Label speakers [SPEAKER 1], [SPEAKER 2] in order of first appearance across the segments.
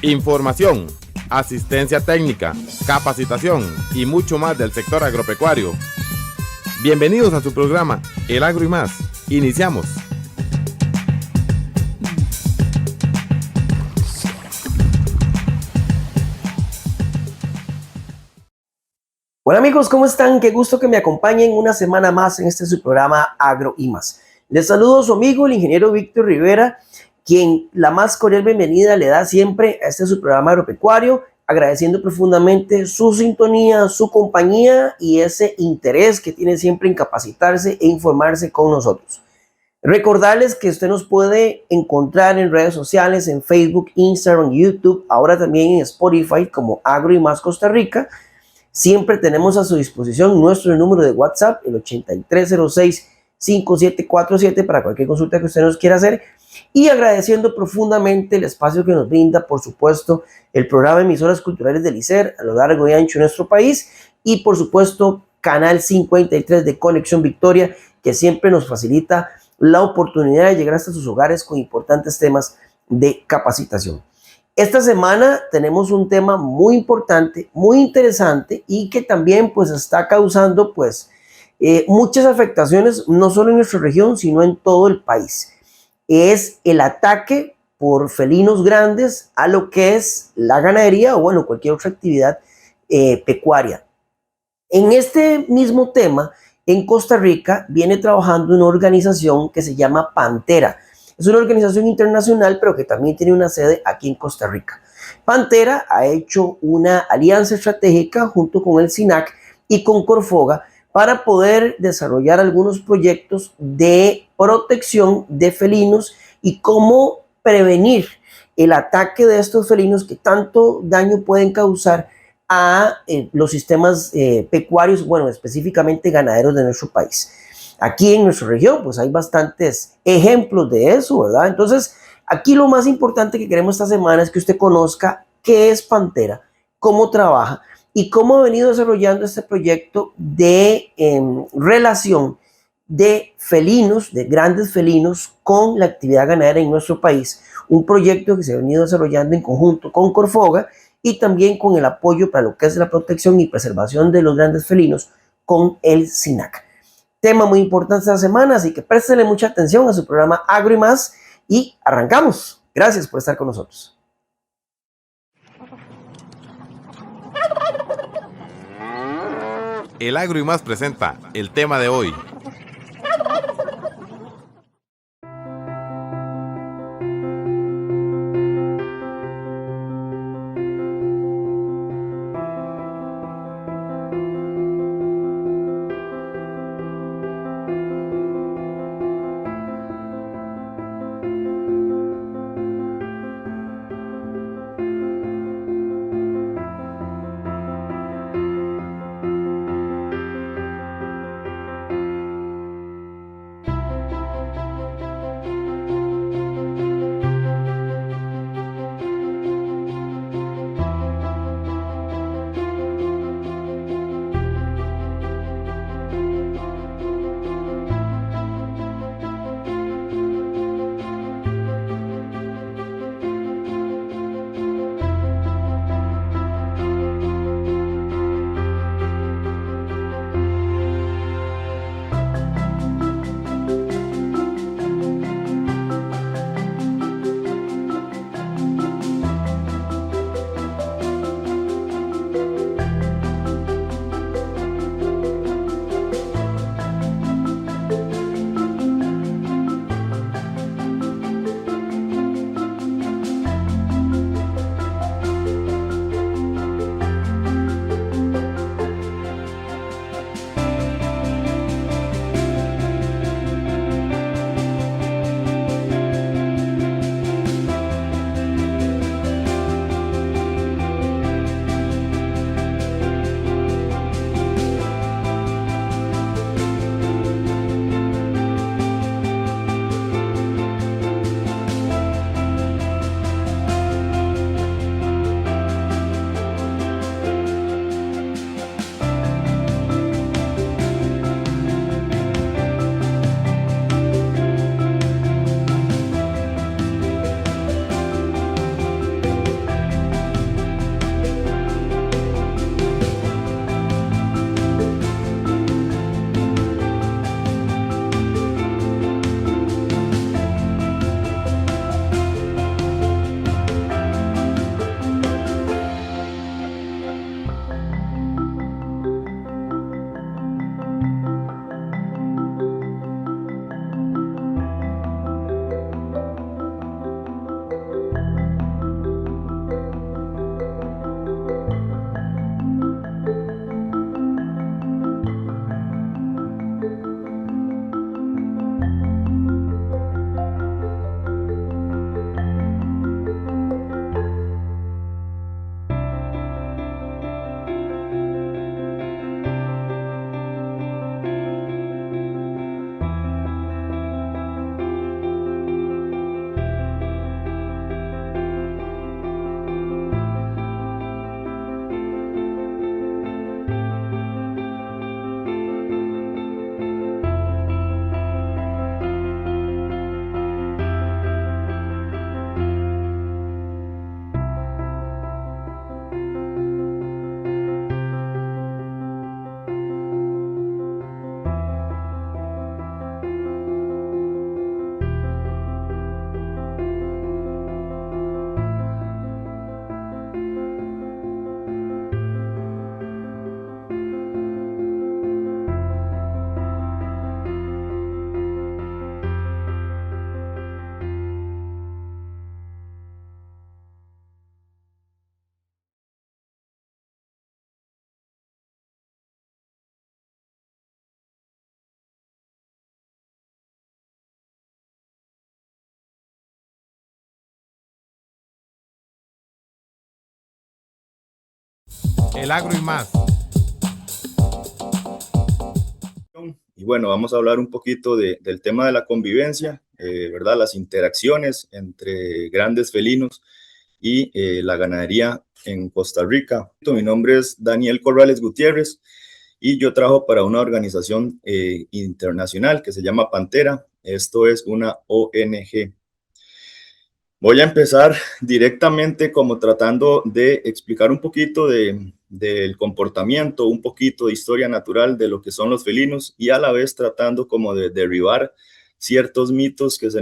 [SPEAKER 1] Información, asistencia técnica, capacitación y mucho más del sector agropecuario. Bienvenidos a su programa El Agro y Más. Iniciamos.
[SPEAKER 2] Hola amigos, ¿cómo están? Qué gusto que me acompañen una semana más en este su programa Agro y Más. Les saludo a su amigo, el ingeniero Víctor Rivera, quien la más cordial bienvenida le da siempre a este su programa agropecuario, agradeciendo profundamente su sintonía, su compañía y ese interés que tiene siempre en capacitarse e informarse con nosotros. Recordarles que usted nos puede encontrar en redes sociales, en Facebook, Instagram, YouTube, ahora también en Spotify como Agro y Más Costa Rica. Siempre tenemos a su disposición nuestro número de WhatsApp, el 8306-5747, para cualquier consulta que usted nos quiera hacer. Y agradeciendo profundamente el espacio que nos brinda, por supuesto, el programa Emisoras Culturales del ICER a lo largo y ancho de nuestro país. Y, por supuesto, Canal 53 de Conexión Victoria, que siempre nos facilita la oportunidad de llegar hasta sus hogares con importantes temas de capacitación. Esta semana tenemos un tema muy importante, muy interesante y que también pues está causando muchas afectaciones, no solo en nuestra región, sino en todo el país. Es el ataque por felinos grandes a lo que es la ganadería o bueno, cualquier otra actividad pecuaria. En este mismo tema, en Costa Rica viene trabajando una organización que se llama Pantera. Es una organización internacional, pero que también tiene una sede aquí en Costa Rica. Pantera ha hecho una alianza estratégica junto con el SINAC y con Corfoga para poder desarrollar algunos proyectos de protección de felinos y cómo prevenir el ataque de estos felinos que tanto daño pueden causar a los sistemas pecuarios, bueno, específicamente ganaderos de nuestro país. Aquí en nuestra región, pues hay bastantes ejemplos de eso, ¿verdad? Entonces, aquí lo más importante que queremos esta semana es que usted conozca qué es Pantera, cómo trabaja y cómo ha venido desarrollando este proyecto de relación de felinos, de grandes felinos, con la actividad ganadera en nuestro país. Un proyecto que se ha venido desarrollando en conjunto con Corfoga y también con el apoyo para lo que es la protección y preservación de los grandes felinos con el SINAC. Tema muy importante esta semana, así que préstele mucha atención a su programa Agro y Más y arrancamos. Gracias por estar con nosotros.
[SPEAKER 1] El Agro y Más presenta el tema de hoy. El Agro y Más.
[SPEAKER 3] Y bueno, vamos a hablar un poquito del tema de la convivencia, ¿verdad? Las interacciones entre grandes felinos y la ganadería en Costa Rica. Mi nombre es Daniel Corrales Gutiérrez y yo trabajo para una organización internacional que se llama Pantera. Esto es una ONG. Voy a empezar directamente como tratando de explicar un poquito del comportamiento, un poquito de historia natural de lo que son los felinos y a la vez tratando como de derribar ciertos mitos que se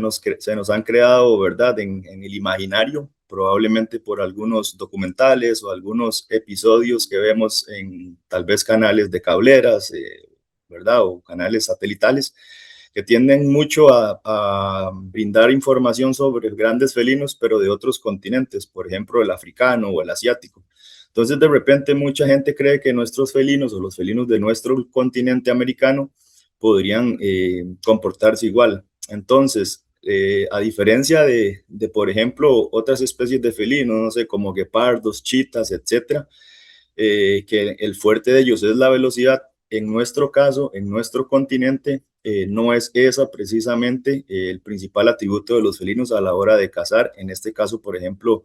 [SPEAKER 3] nos han creado, ¿verdad? En el imaginario, probablemente por algunos documentales o algunos episodios que vemos en tal vez canales de cableras, ¿verdad? O canales satelitales que tienden mucho a brindar información sobre grandes felinos, pero de otros continentes, por ejemplo, el africano o el asiático. Entonces, de repente, mucha gente cree que nuestros felinos o los felinos de nuestro continente americano podrían comportarse igual. Entonces, a diferencia por ejemplo, otras especies de felinos, no sé, como guepardos, chitas, etcétera, que el fuerte de ellos es la velocidad. En nuestro caso, en nuestro continente, no es esa precisamente el principal atributo de los felinos a la hora de cazar. En este caso, por ejemplo,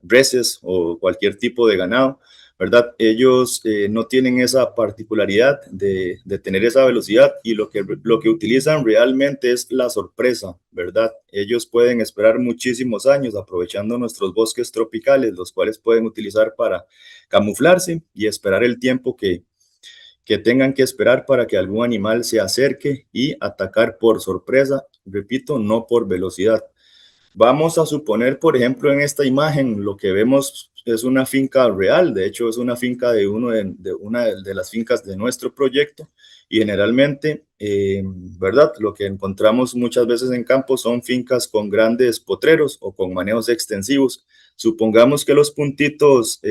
[SPEAKER 3] reses o cualquier tipo de ganado, ¿verdad? Ellos no tienen esa particularidad de tener esa velocidad y lo que utilizan realmente es la sorpresa, ¿verdad? Ellos pueden esperar muchísimos años aprovechando nuestros bosques tropicales, los cuales pueden utilizar para camuflarse y esperar el tiempo que tengan que esperar para que algún animal se acerque y atacar por sorpresa, repito, no por velocidad. Vamos a suponer, por ejemplo, en esta imagen, lo que vemos es una finca real, de hecho es una finca de una de las fincas de nuestro proyecto y generalmente, ¿verdad? Lo que encontramos muchas veces en campo son fincas con grandes potreros o con manejos extensivos. Supongamos que los puntitos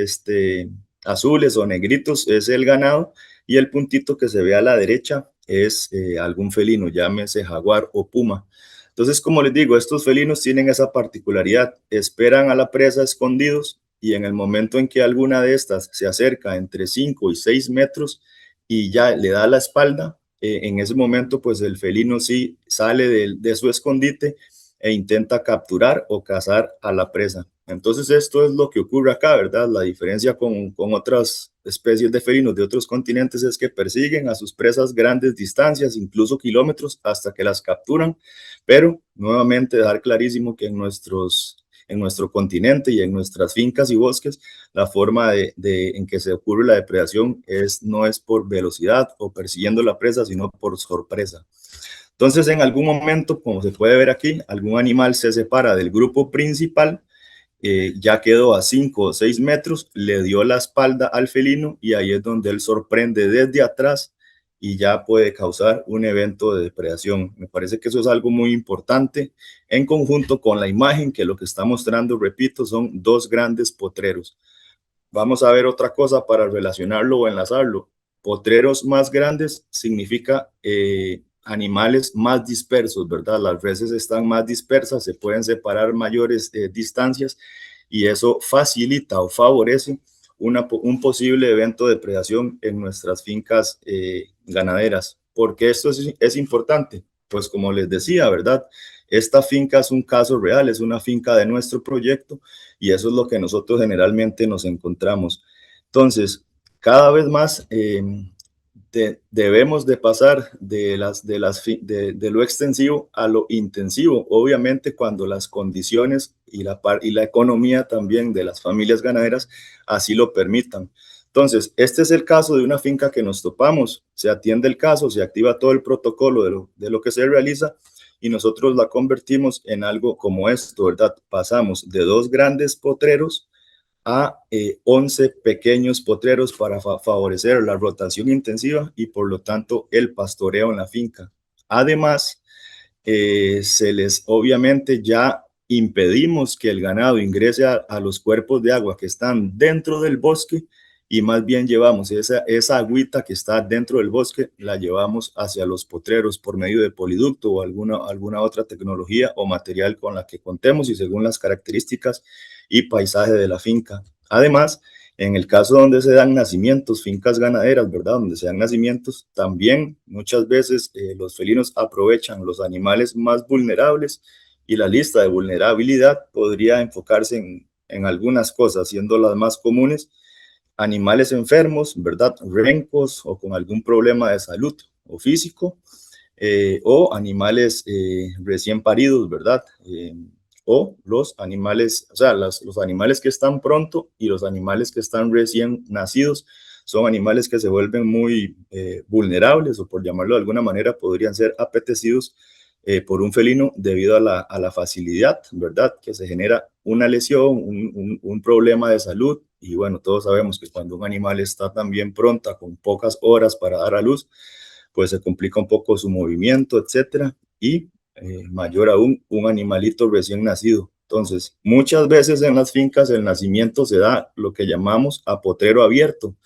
[SPEAKER 3] azules o negritos es el ganado y el puntito que se ve a la derecha es algún felino, llámese jaguar o puma. Entonces, como les digo, estos felinos tienen esa particularidad, esperan a la presa escondidos y en el momento en que alguna de estas se acerca entre 5 y 6 metros y ya le da la espalda, en ese momento pues el felino sí sale de su escondite e intenta capturar o cazar a la presa. Entonces esto es lo que ocurre acá, ¿verdad? La diferencia con otras especies de felinos de otros continentes es que persiguen a sus presas grandes distancias, incluso kilómetros, hasta que las capturan. Pero nuevamente dejar clarísimo que en nuestro continente y en nuestras fincas y bosques, la forma en que se ocurre la depredación no es por velocidad o persiguiendo la presa, sino por sorpresa. Entonces, en algún momento, como se puede ver aquí, algún animal se separa del grupo principal, ya quedó a 5 o 6 metros, le dio la espalda al felino y ahí es donde él sorprende desde atrás y ya puede causar un evento de depredación. Me parece que eso es algo muy importante en conjunto con la imagen que lo que está mostrando, repito, son dos grandes potreros. Vamos a ver otra cosa para relacionarlo o enlazarlo. Potreros más grandes significa animales más dispersos, ¿verdad? Las reses están más dispersas, se pueden separar mayores distancias y eso facilita o favorece un posible evento de predación en nuestras fincas ganaderas. ¿Por qué esto es importante? Pues como les decía, ¿verdad? Esta finca es un caso real, es una finca de nuestro proyecto y eso es lo que nosotros generalmente nos encontramos. Entonces, cada vez más debemos de pasar de lo extensivo a lo intensivo, obviamente cuando las condiciones y la economía también de las familias ganaderas así lo permitan. Entonces, este es el caso de una finca que nos topamos, se atiende el caso, se activa todo el protocolo de lo que se realiza y nosotros la convertimos en algo como esto, ¿verdad? Pasamos de 2 grandes potreros a 11 pequeños potreros para favorecer la rotación intensiva y por lo tanto el pastoreo en la finca. Además, se les obviamente ya impedimos que el ganado ingrese a los cuerpos de agua que están dentro del bosque y más bien llevamos esa agüita que está dentro del bosque, la llevamos hacia los potreros por medio de poliducto o alguna otra tecnología o material con la que contemos y según las características y paisaje de la finca. Además, En el caso donde se dan nacimientos, fincas ganaderas, ¿verdad? Donde se dan nacimientos, también muchas veces los felinos aprovechan los animales más vulnerables y la lista de vulnerabilidad podría enfocarse en algunas cosas, siendo las más comunes animales enfermos, ¿verdad? Rencos o con algún problema de salud o físico, o animales recién paridos, ¿verdad? O los animales, o sea, los animales que están pronto y los animales que están recién nacidos son animales que se vuelven muy vulnerables o por llamarlo de alguna manera podrían ser apetecidos por un felino debido a la facilidad, ¿verdad? Que se genera una lesión, un problema de salud y bueno, todos sabemos que cuando un animal está también pronta, con pocas horas para dar a luz, pues se complica un poco su movimiento, etcétera, y mayor aún un animalito recién nacido. Entonces, muchas veces en las fincas el nacimiento se da lo que llamamos a potrero abierto,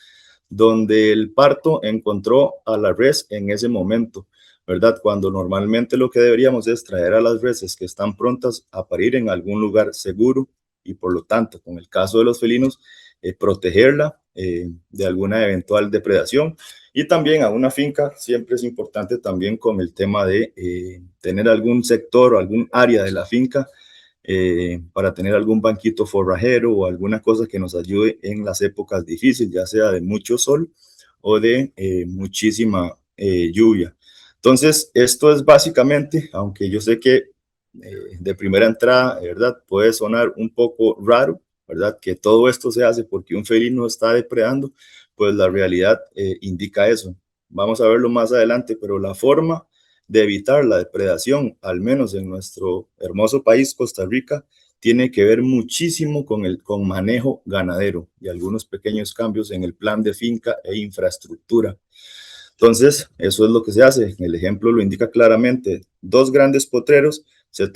[SPEAKER 3] donde el parto encontró a la res en ese momento, ¿verdad? Cuando normalmente lo que deberíamos es traer a las reses que están prontas a parir en algún lugar seguro y por lo tanto, con el caso de los felinos, protegerla de alguna eventual depredación. Y también a una finca siempre es importante también con el tema de tener algún sector o algún área de la finca para tener algún banquito forrajero o alguna cosa que nos ayude en las épocas difíciles, ya sea de mucho sol o de muchísima lluvia. Entonces, esto es básicamente, aunque yo sé que de primera entrada, ¿verdad? Puede sonar un poco raro, ¿verdad? Que todo esto se hace porque un felino está depredando, pues la realidad indica eso. Vamos a verlo más adelante, pero la forma de evitar la depredación, al menos en nuestro hermoso país, Costa Rica, tiene que ver muchísimo con manejo ganadero y algunos pequeños cambios en el plan de finca e infraestructura. Entonces, eso es lo que se hace. El ejemplo lo indica claramente. 2 grandes potreros se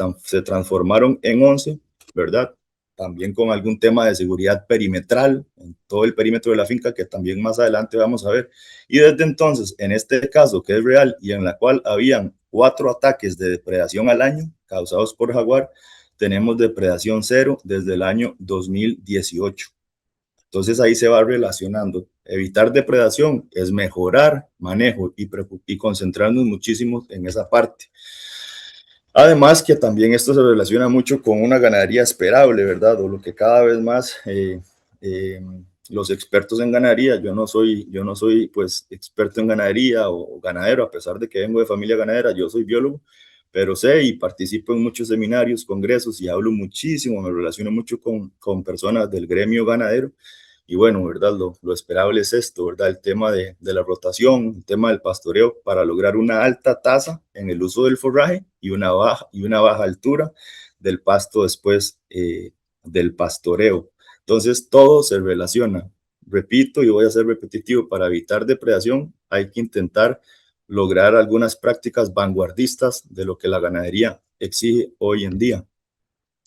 [SPEAKER 3] transformaron en 11, ¿verdad? También con algún tema de seguridad perimetral en todo el perímetro de la finca que también más adelante vamos a ver. Y desde entonces, en este caso que es real y en la cual habían 4 ataques de depredación al año causados por jaguar, tenemos depredación cero desde el año 2018. Entonces ahí se va relacionando. Evitar depredación es mejorar manejo y concentrarnos muchísimo en esa parte. Además que también esto se relaciona mucho con una ganadería esperable, ¿verdad? O lo que cada vez más los expertos en ganadería, yo no soy pues experto en ganadería o ganadero, a pesar de que vengo de familia ganadera, yo soy biólogo, pero sé y participo en muchos seminarios, congresos y hablo muchísimo, me relaciono mucho con personas del gremio ganadero. Y bueno, ¿verdad? Lo esperable es esto, ¿verdad? El tema de la rotación, el tema del pastoreo para lograr una alta tasa en el uso del forraje y una baja altura del pasto después del pastoreo. Entonces, todo se relaciona. Repito y voy a ser repetitivo, para evitar depredación hay que intentar lograr algunas prácticas vanguardistas de lo que la ganadería exige hoy en día.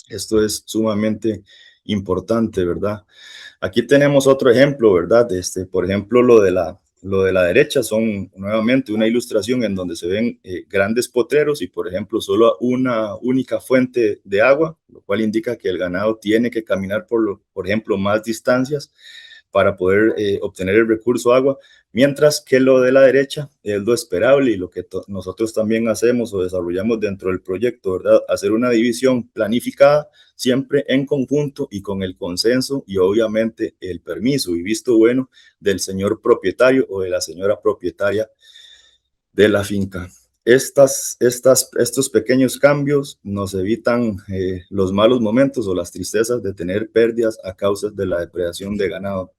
[SPEAKER 3] Esto es sumamente importante, ¿verdad? Aquí tenemos otro ejemplo, ¿verdad? Por ejemplo, lo de la derecha son nuevamente una ilustración en donde se ven grandes potreros y, por ejemplo, solo una única fuente de agua, lo cual indica que el ganado tiene que caminar por ejemplo, más distancias para poder obtener el recurso agua, mientras que lo de la derecha es lo esperable y lo que nosotros también hacemos o desarrollamos dentro del proyecto, ¿verdad? Hacer una división planificada, siempre en conjunto y con el consenso y obviamente el permiso y visto bueno del señor propietario o de la señora propietaria de la finca. Estos pequeños cambios nos evitan los malos momentos o las tristezas de tener pérdidas a causa de la depredación de ganado.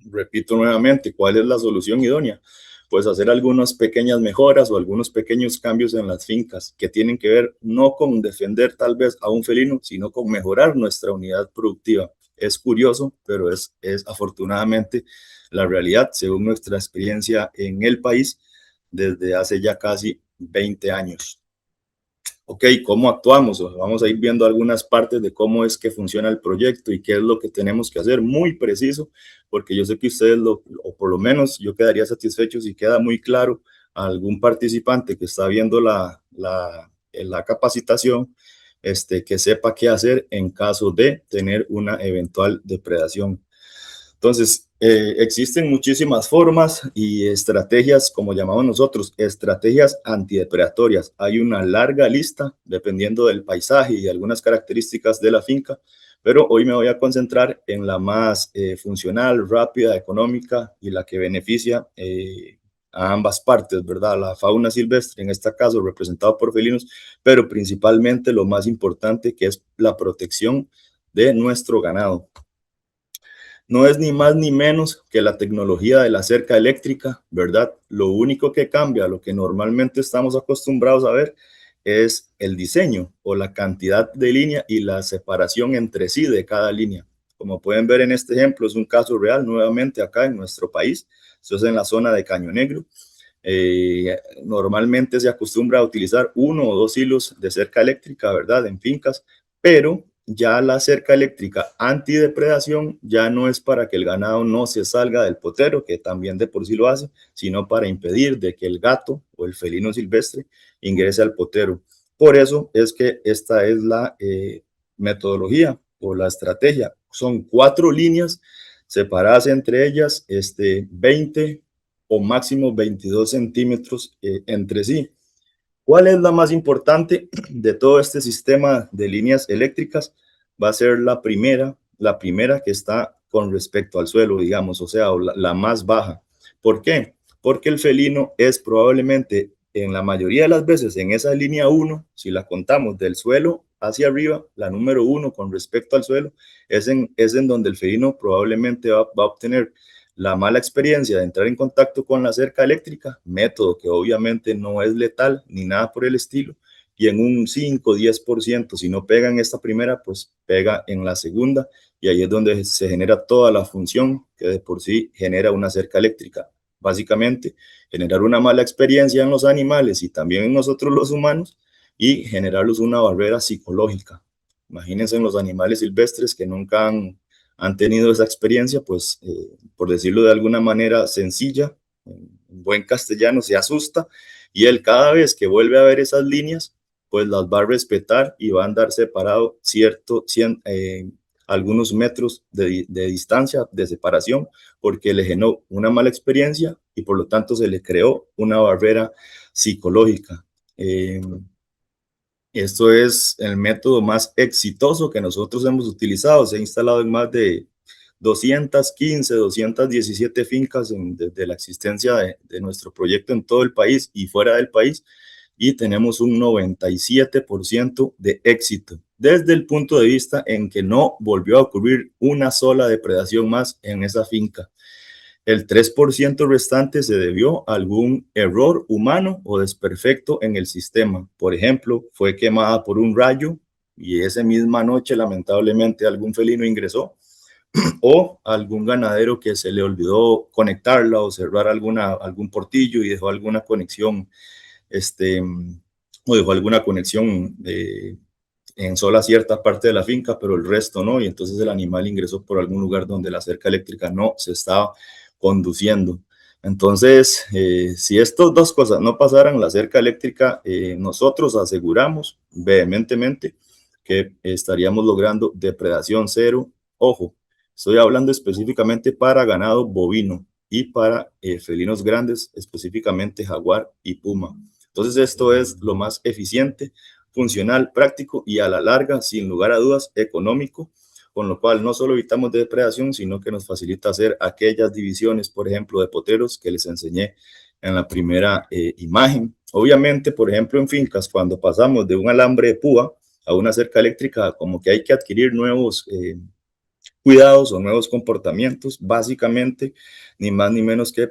[SPEAKER 3] Repito nuevamente, ¿cuál es la solución idónea? Pues hacer algunas pequeñas mejoras o algunos pequeños cambios en las fincas que tienen que ver no con defender tal vez a un felino, sino con mejorar nuestra unidad productiva. Es curioso, pero es afortunadamente la realidad según nuestra experiencia en el país desde hace ya casi 20 años. Ok, ¿cómo actuamos? Vamos a ir viendo algunas partes de cómo es que funciona el proyecto y qué es lo que tenemos que hacer, muy preciso, porque yo sé que ustedes, o por lo menos yo quedaría satisfecho si queda muy claro a algún participante que está viendo la capacitación, que sepa qué hacer en caso de tener una eventual depredación. Entonces, existen muchísimas formas y estrategias, como llamamos nosotros, estrategias antidepredatorias. Hay una larga lista dependiendo del paisaje y algunas características de la finca, pero hoy me voy a concentrar en la más funcional, rápida, económica y la que beneficia a ambas partes, ¿verdad? La fauna silvestre, en este caso representado por felinos, pero principalmente lo más importante, que es la protección de nuestro ganado. No es ni más ni menos que la tecnología de la cerca eléctrica, ¿verdad? Lo único que cambia, lo que normalmente estamos acostumbrados a ver, es el diseño o la cantidad de línea y la separación entre sí de cada línea. Como pueden ver en este ejemplo, es un caso real nuevamente acá en nuestro país. Esto es en la zona de Caño Negro. Normalmente se acostumbra a utilizar 1 o 2 hilos de cerca eléctrica, ¿verdad? En fincas, pero ya la cerca eléctrica antidepredación ya no es para que el ganado no se salga del potero, que también de por sí lo hace, sino para impedir de que el gato o el felino silvestre ingrese al potero. Por eso es que esta es la metodología o la estrategia. Son 4 líneas separadas entre ellas, 20 o máximo 22 centímetros entre sí. ¿Cuál es la más importante de todo este sistema de líneas eléctricas? Va a ser la primera que está con respecto al suelo, digamos, o sea, la más baja. ¿Por qué? Porque el felino es probablemente, en la mayoría de las veces, en esa línea 1, si la contamos del suelo hacia arriba, la número 1 con respecto al suelo, es en donde el felino probablemente va a obtener la mala experiencia de entrar en contacto con la cerca eléctrica, método que obviamente no es letal ni nada por el estilo, y en un 5-10%, si no pega en esta primera, pues pega en la segunda, y ahí es donde se genera toda la función que de por sí genera una cerca eléctrica. Básicamente, generar una mala experiencia en los animales y también en nosotros los humanos, y generarles una barrera psicológica. Imagínense en los animales silvestres que nunca han tenido esa experiencia, pues, por decirlo de alguna manera sencilla, en buen castellano, se asusta, y él cada vez que vuelve a ver esas líneas, pues las va a respetar y va a andar separado algunos metros de distancia, de separación, porque le generó una mala experiencia y por lo tanto se le creó una barrera psicológica. Esto es el método más exitoso que nosotros hemos utilizado. Se ha instalado en más de 215, 217 fincas desde la existencia de nuestro proyecto en todo el país y fuera del país, y tenemos un 97% de éxito, desde el punto de vista en que no volvió a ocurrir una sola depredación más en esa finca. El 3% restante se debió a algún error humano o desperfecto en el sistema. Por ejemplo, fue quemada por un rayo y esa misma noche lamentablemente algún felino ingresó, o algún ganadero que se le olvidó conectarla o cerrar algún portillo y dejó alguna conexión, o dejó alguna conexión en sola cierta parte de la finca, pero el resto no, y entonces el animal ingresó por algún lugar donde la cerca eléctrica no se estaba conduciendo. Entonces, si estas dos cosas no pasaran, la cerca eléctrica, nosotros aseguramos vehementemente que estaríamos logrando depredación cero. Ojo, estoy hablando específicamente para ganado bovino y para felinos grandes, específicamente jaguar y puma. Entonces, esto es lo más eficiente, funcional, práctico y a la larga, sin lugar a dudas, económico, con lo cual no solo evitamos depredación, sino que nos facilita hacer aquellas divisiones, por ejemplo, de poteros que les enseñé en la primera imagen. Obviamente, por ejemplo, en fincas, cuando pasamos de un alambre de púa a una cerca eléctrica, como que hay que adquirir nuevos cuidados o nuevos comportamientos, básicamente, ni más ni menos que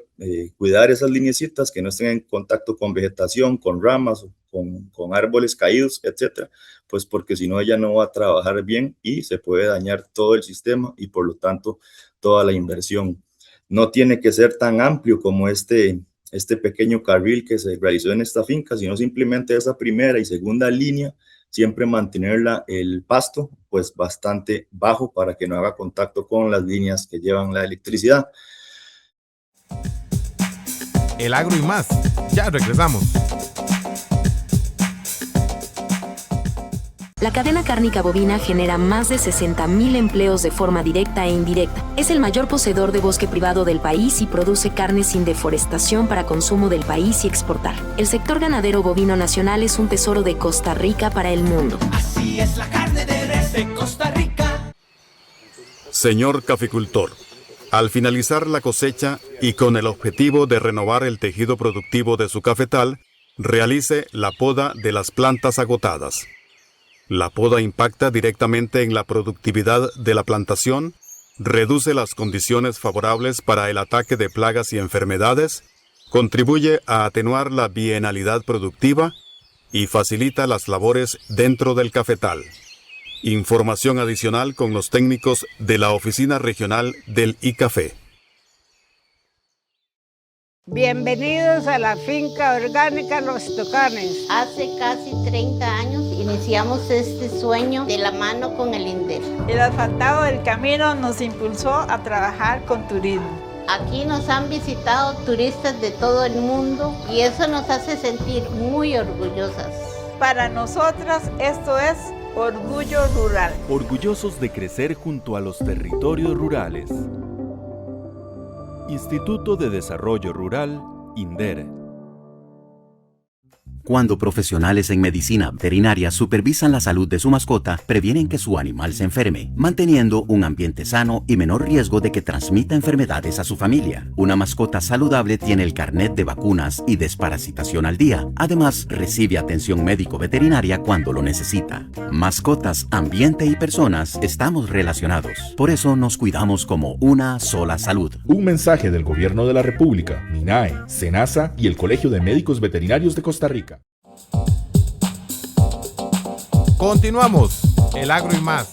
[SPEAKER 3] cuidar esas lineecitas que no estén en contacto con vegetación, con ramas, con árboles caídos, etcétera, pues porque si no ella no va a trabajar bien y se puede dañar todo el sistema y por lo tanto toda la inversión. No tiene que ser tan amplio como este pequeño carril que se realizó en esta finca, sino simplemente esa primera y segunda línea, siempre mantenerla el pasto pues bastante bajo para que no haga contacto con las líneas que llevan la electricidad.
[SPEAKER 1] El agro y más, ya regresamos.
[SPEAKER 4] La cadena cárnica bovina genera más de 60.000 empleos de forma directa e indirecta. Es el mayor poseedor de bosque privado del país y produce carne sin deforestación para consumo del país y exportar. El sector ganadero bovino nacional es un tesoro de Costa Rica para el mundo.
[SPEAKER 5] Así es la carne de res de Costa Rica.
[SPEAKER 6] Señor caficultor, al finalizar la cosecha y con el objetivo de renovar el tejido productivo de su cafetal, realice la poda de las plantas agotadas. La poda impacta directamente en la productividad de la plantación, reduce las condiciones favorables para el ataque de plagas y enfermedades, contribuye a atenuar la bienalidad productiva y facilita las labores dentro del cafetal. Información adicional con los técnicos de la Oficina Regional del ICAFE.
[SPEAKER 7] Bienvenidos a la finca orgánica Los Tocanes.
[SPEAKER 8] Hace casi 30 años iniciamos este sueño de la mano con el INDER.
[SPEAKER 7] El asfaltado del camino nos impulsó a trabajar con turismo.
[SPEAKER 8] Aquí nos han visitado turistas de todo el mundo y eso nos hace sentir muy orgullosas.
[SPEAKER 7] Para nosotras esto es Orgullo Rural.
[SPEAKER 9] Orgullosos de crecer junto a los territorios rurales. Instituto de Desarrollo Rural, INDER.
[SPEAKER 10] Cuando profesionales en medicina veterinaria supervisan la salud de su mascota, previenen que su animal se enferme, manteniendo un ambiente sano y menor riesgo de que transmita enfermedades a su familia. Una mascota saludable tiene el carnet de vacunas y desparasitación al día. Además, recibe atención médico-veterinaria cuando lo necesita. Mascotas, ambiente y personas estamos relacionados. Por eso nos cuidamos como una sola salud.
[SPEAKER 11] Un mensaje del Gobierno de la República, MINAE, SENASA y el Colegio de Médicos Veterinarios de Costa Rica.
[SPEAKER 1] Continuamos, el agro y más.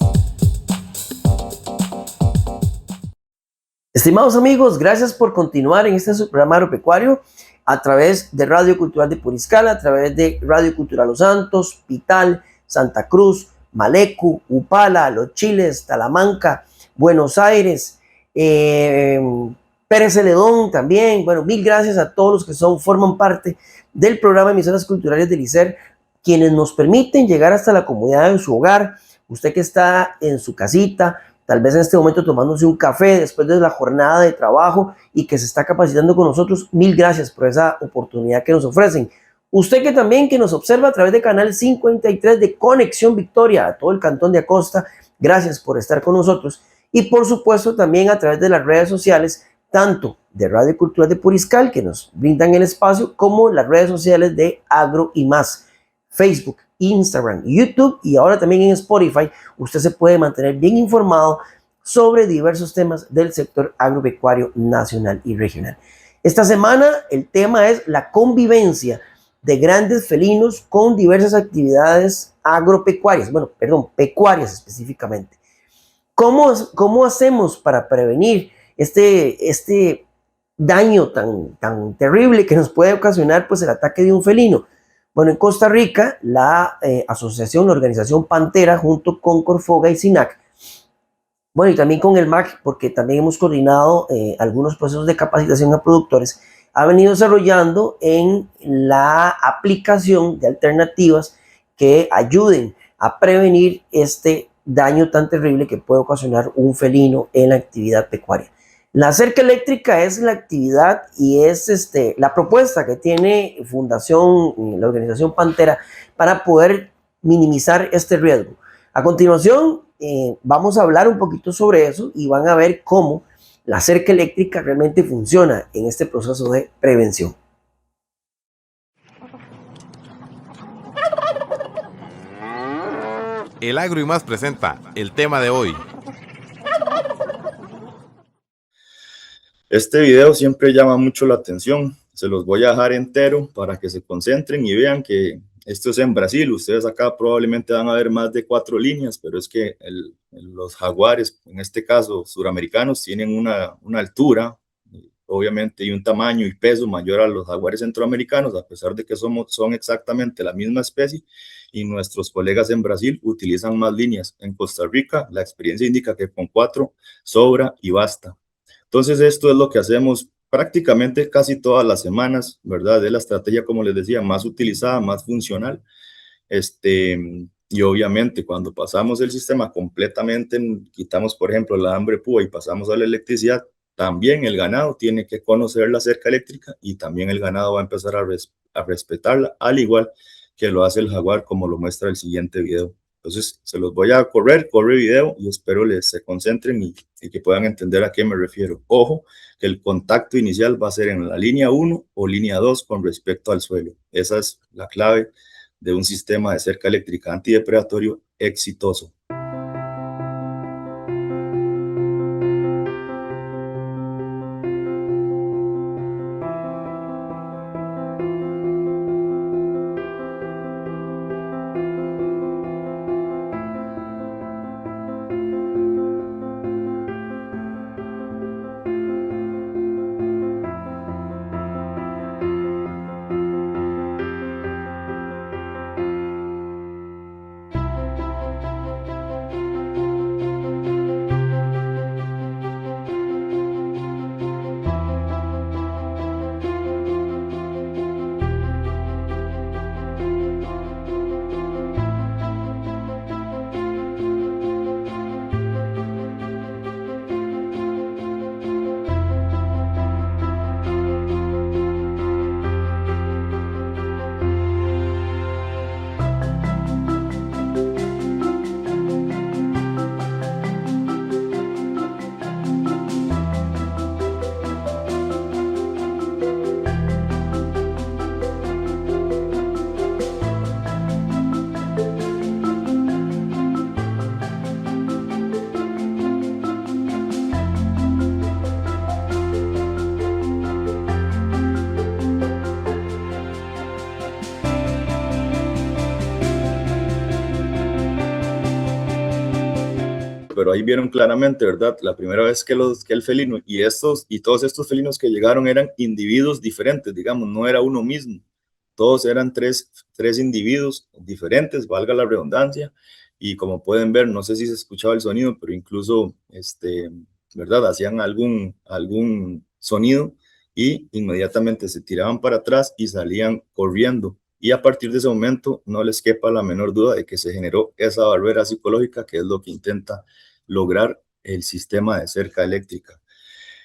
[SPEAKER 2] Estimados amigos, gracias por continuar en este programa agropecuario a través de Radio Cultural de Puriscal, a través de Radio Cultural Los Santos, Pital, Santa Cruz, Malecu, Upala, Los Chiles, Talamanca, Buenos Aires, Pérez Celedón también. Bueno, mil gracias a todos los que forman parte del programa Emisoras Culturales del ICER, quienes nos permiten llegar hasta la comunidad de su hogar. Usted que está en su casita, tal vez en este momento tomándose un café después de la jornada de trabajo y que se está capacitando con nosotros, mil gracias por esa oportunidad que nos ofrecen. Usted que también que nos observa a través de Canal 53 de Conexión Victoria, a todo el cantón de Acosta, gracias por estar con nosotros. Y por supuesto también a través de las redes sociales, tanto de Radio Cultural de Puriscal, que nos brindan el espacio, como las redes sociales de Agro y Más, Facebook, Instagram, YouTube y ahora también en Spotify. Usted se puede mantener bien informado sobre diversos temas del sector agropecuario nacional y regional. Esta semana el tema es la convivencia de grandes felinos con diversas actividades agropecuarias, pecuarias específicamente. ¿Cómo hacemos para prevenir este daño tan terrible que nos puede ocasionar pues el ataque de un felino? Bueno, en Costa Rica, la organización Pantera, junto con Corfoga y SINAC, bueno, y también con el MAC, porque también hemos coordinado algunos procesos de capacitación a productores, ha venido desarrollando en la aplicación de alternativas que ayuden a prevenir este daño tan terrible que puede ocasionar un felino en la actividad pecuaria. La cerca eléctrica es la actividad y es la propuesta que tiene la organización Pantera para poder minimizar este riesgo. A continuación, vamos a hablar un poquito sobre eso y van a ver cómo la cerca eléctrica realmente funciona en este proceso de prevención.
[SPEAKER 1] El Agro y Más presenta el tema de hoy.
[SPEAKER 3] Este video siempre llama mucho la atención. Se los voy a dejar entero para que se concentren y vean que esto es en Brasil. Ustedes acá probablemente van a ver más de 4 líneas, pero es que los jaguares, en este caso suramericanos, tienen una altura, obviamente, y un tamaño y peso mayor a los jaguares centroamericanos, a pesar de que son exactamente la misma especie, y nuestros colegas en Brasil utilizan más líneas. En Costa Rica, la experiencia indica que con 4 sobra y basta. Entonces, esto es lo que hacemos prácticamente casi todas las semanas, ¿verdad? Es la estrategia, como les decía, más utilizada, más funcional. Y obviamente cuando pasamos el sistema completamente, quitamos por ejemplo la hambre púa y pasamos a la electricidad, también el ganado tiene que conocer la cerca eléctrica y también el ganado va a empezar a respetarla, al igual que lo hace el jaguar, como lo muestra el siguiente video. Entonces se los voy a corre video, y espero les se concentren y que puedan entender a qué me refiero. Ojo, que el contacto inicial va a ser en la línea 1 o línea 2 con respecto al suelo. Esa es la clave de un sistema de cerca eléctrica antidepredatorio exitoso. Pero ahí vieron claramente, ¿verdad? La primera vez que el felino y todos estos felinos que llegaron eran individuos diferentes, digamos, no era uno mismo. Todos eran tres individuos diferentes, valga la redundancia, y como pueden ver, no sé si se escuchaba el sonido, pero incluso, ¿verdad? Hacían algún sonido y inmediatamente se tiraban para atrás y salían corriendo. Y a partir de ese momento no les quepa la menor duda de que se generó esa barrera psicológica, que es lo que intenta lograr el sistema de cerca eléctrica.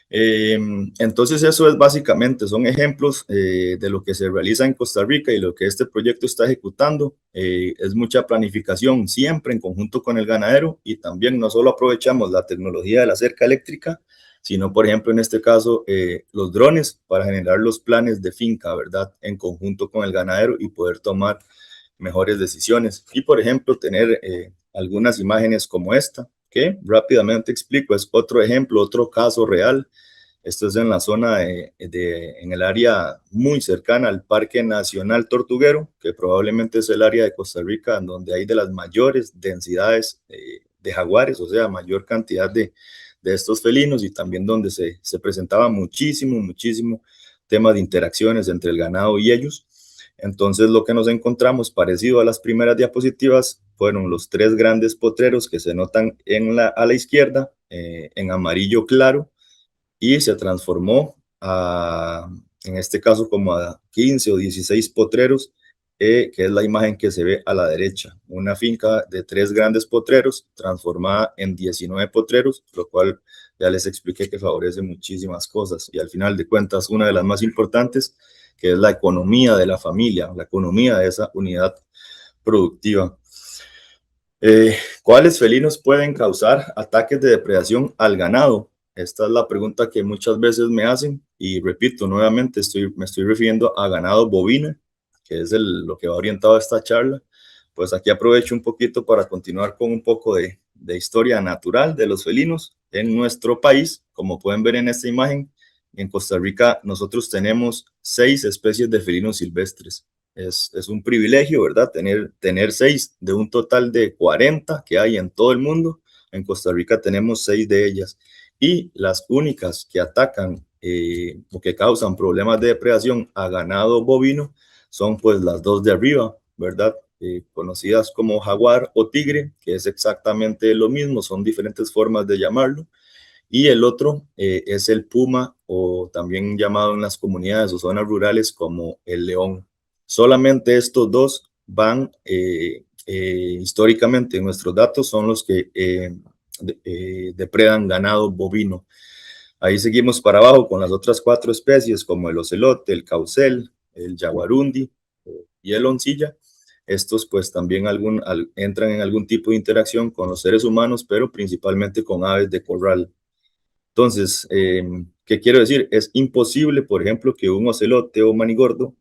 [SPEAKER 3] Entonces eso es básicamente, son ejemplos de lo que se realiza en Costa Rica y lo que este proyecto está ejecutando. Es mucha planificación siempre en conjunto con el ganadero, y también no solo aprovechamos la tecnología de la cerca eléctrica, sino por ejemplo en este caso los drones para generar los planes de finca, ¿verdad? En conjunto con el ganadero y poder tomar mejores decisiones. Y por ejemplo tener algunas imágenes como esta, que rápidamente explico, es otro ejemplo, otro caso real. Esto es en la zona en el área muy cercana al Parque Nacional Tortuguero, que probablemente es el área de Costa Rica donde hay de las mayores densidades de jaguares, o sea, mayor cantidad de estos felinos, y también donde se presentaba muchísimo tema de interacciones entre el ganado y ellos. Entonces lo que nos encontramos parecido a las primeras diapositivas fueron los tres grandes potreros que se notan a la izquierda en amarillo claro, y se transformó en este caso como a 15 o 16 potreros, que es la imagen que se ve a la derecha. Una finca de tres grandes potreros transformada en 19 potreros, lo cual ya les expliqué que favorece muchísimas cosas, y al final de cuentas una de las más importantes, que es la economía de la familia, la economía de esa unidad productiva. ¿Cuáles felinos pueden causar ataques de depredación al ganado? Esta es la pregunta que muchas veces me hacen, y repito nuevamente, me estoy refiriendo a ganado bovino, que es lo que va orientado a esta charla. Pues aquí aprovecho un poquito para continuar con un poco de historia natural de los felinos en nuestro país. Como pueden ver en esta imagen, en Costa Rica nosotros tenemos 6 especies de felinos silvestres. Es un privilegio, ¿verdad? Tener 6 de un total de 40 que hay en todo el mundo. En Costa Rica tenemos 6 de ellas. Y las únicas que atacan o que causan problemas de depredación a ganado bovino son pues las dos de arriba, ¿verdad? Conocidas como jaguar o tigre, que es exactamente lo mismo, son diferentes formas de llamarlo. Y el otro es el puma, o también llamado en las comunidades o zonas rurales como el león. Solamente estos dos históricamente nuestros datos son los que depredan ganado bovino. Ahí seguimos para abajo con las otras 4 especies como el ocelote, el caucel, el yaguarundi y el oncilla. Estos pues también entran en algún tipo de interacción con los seres humanos, pero principalmente con aves de corral. Entonces, ¿qué quiero decir? Es imposible, por ejemplo, que un ocelote o manigordo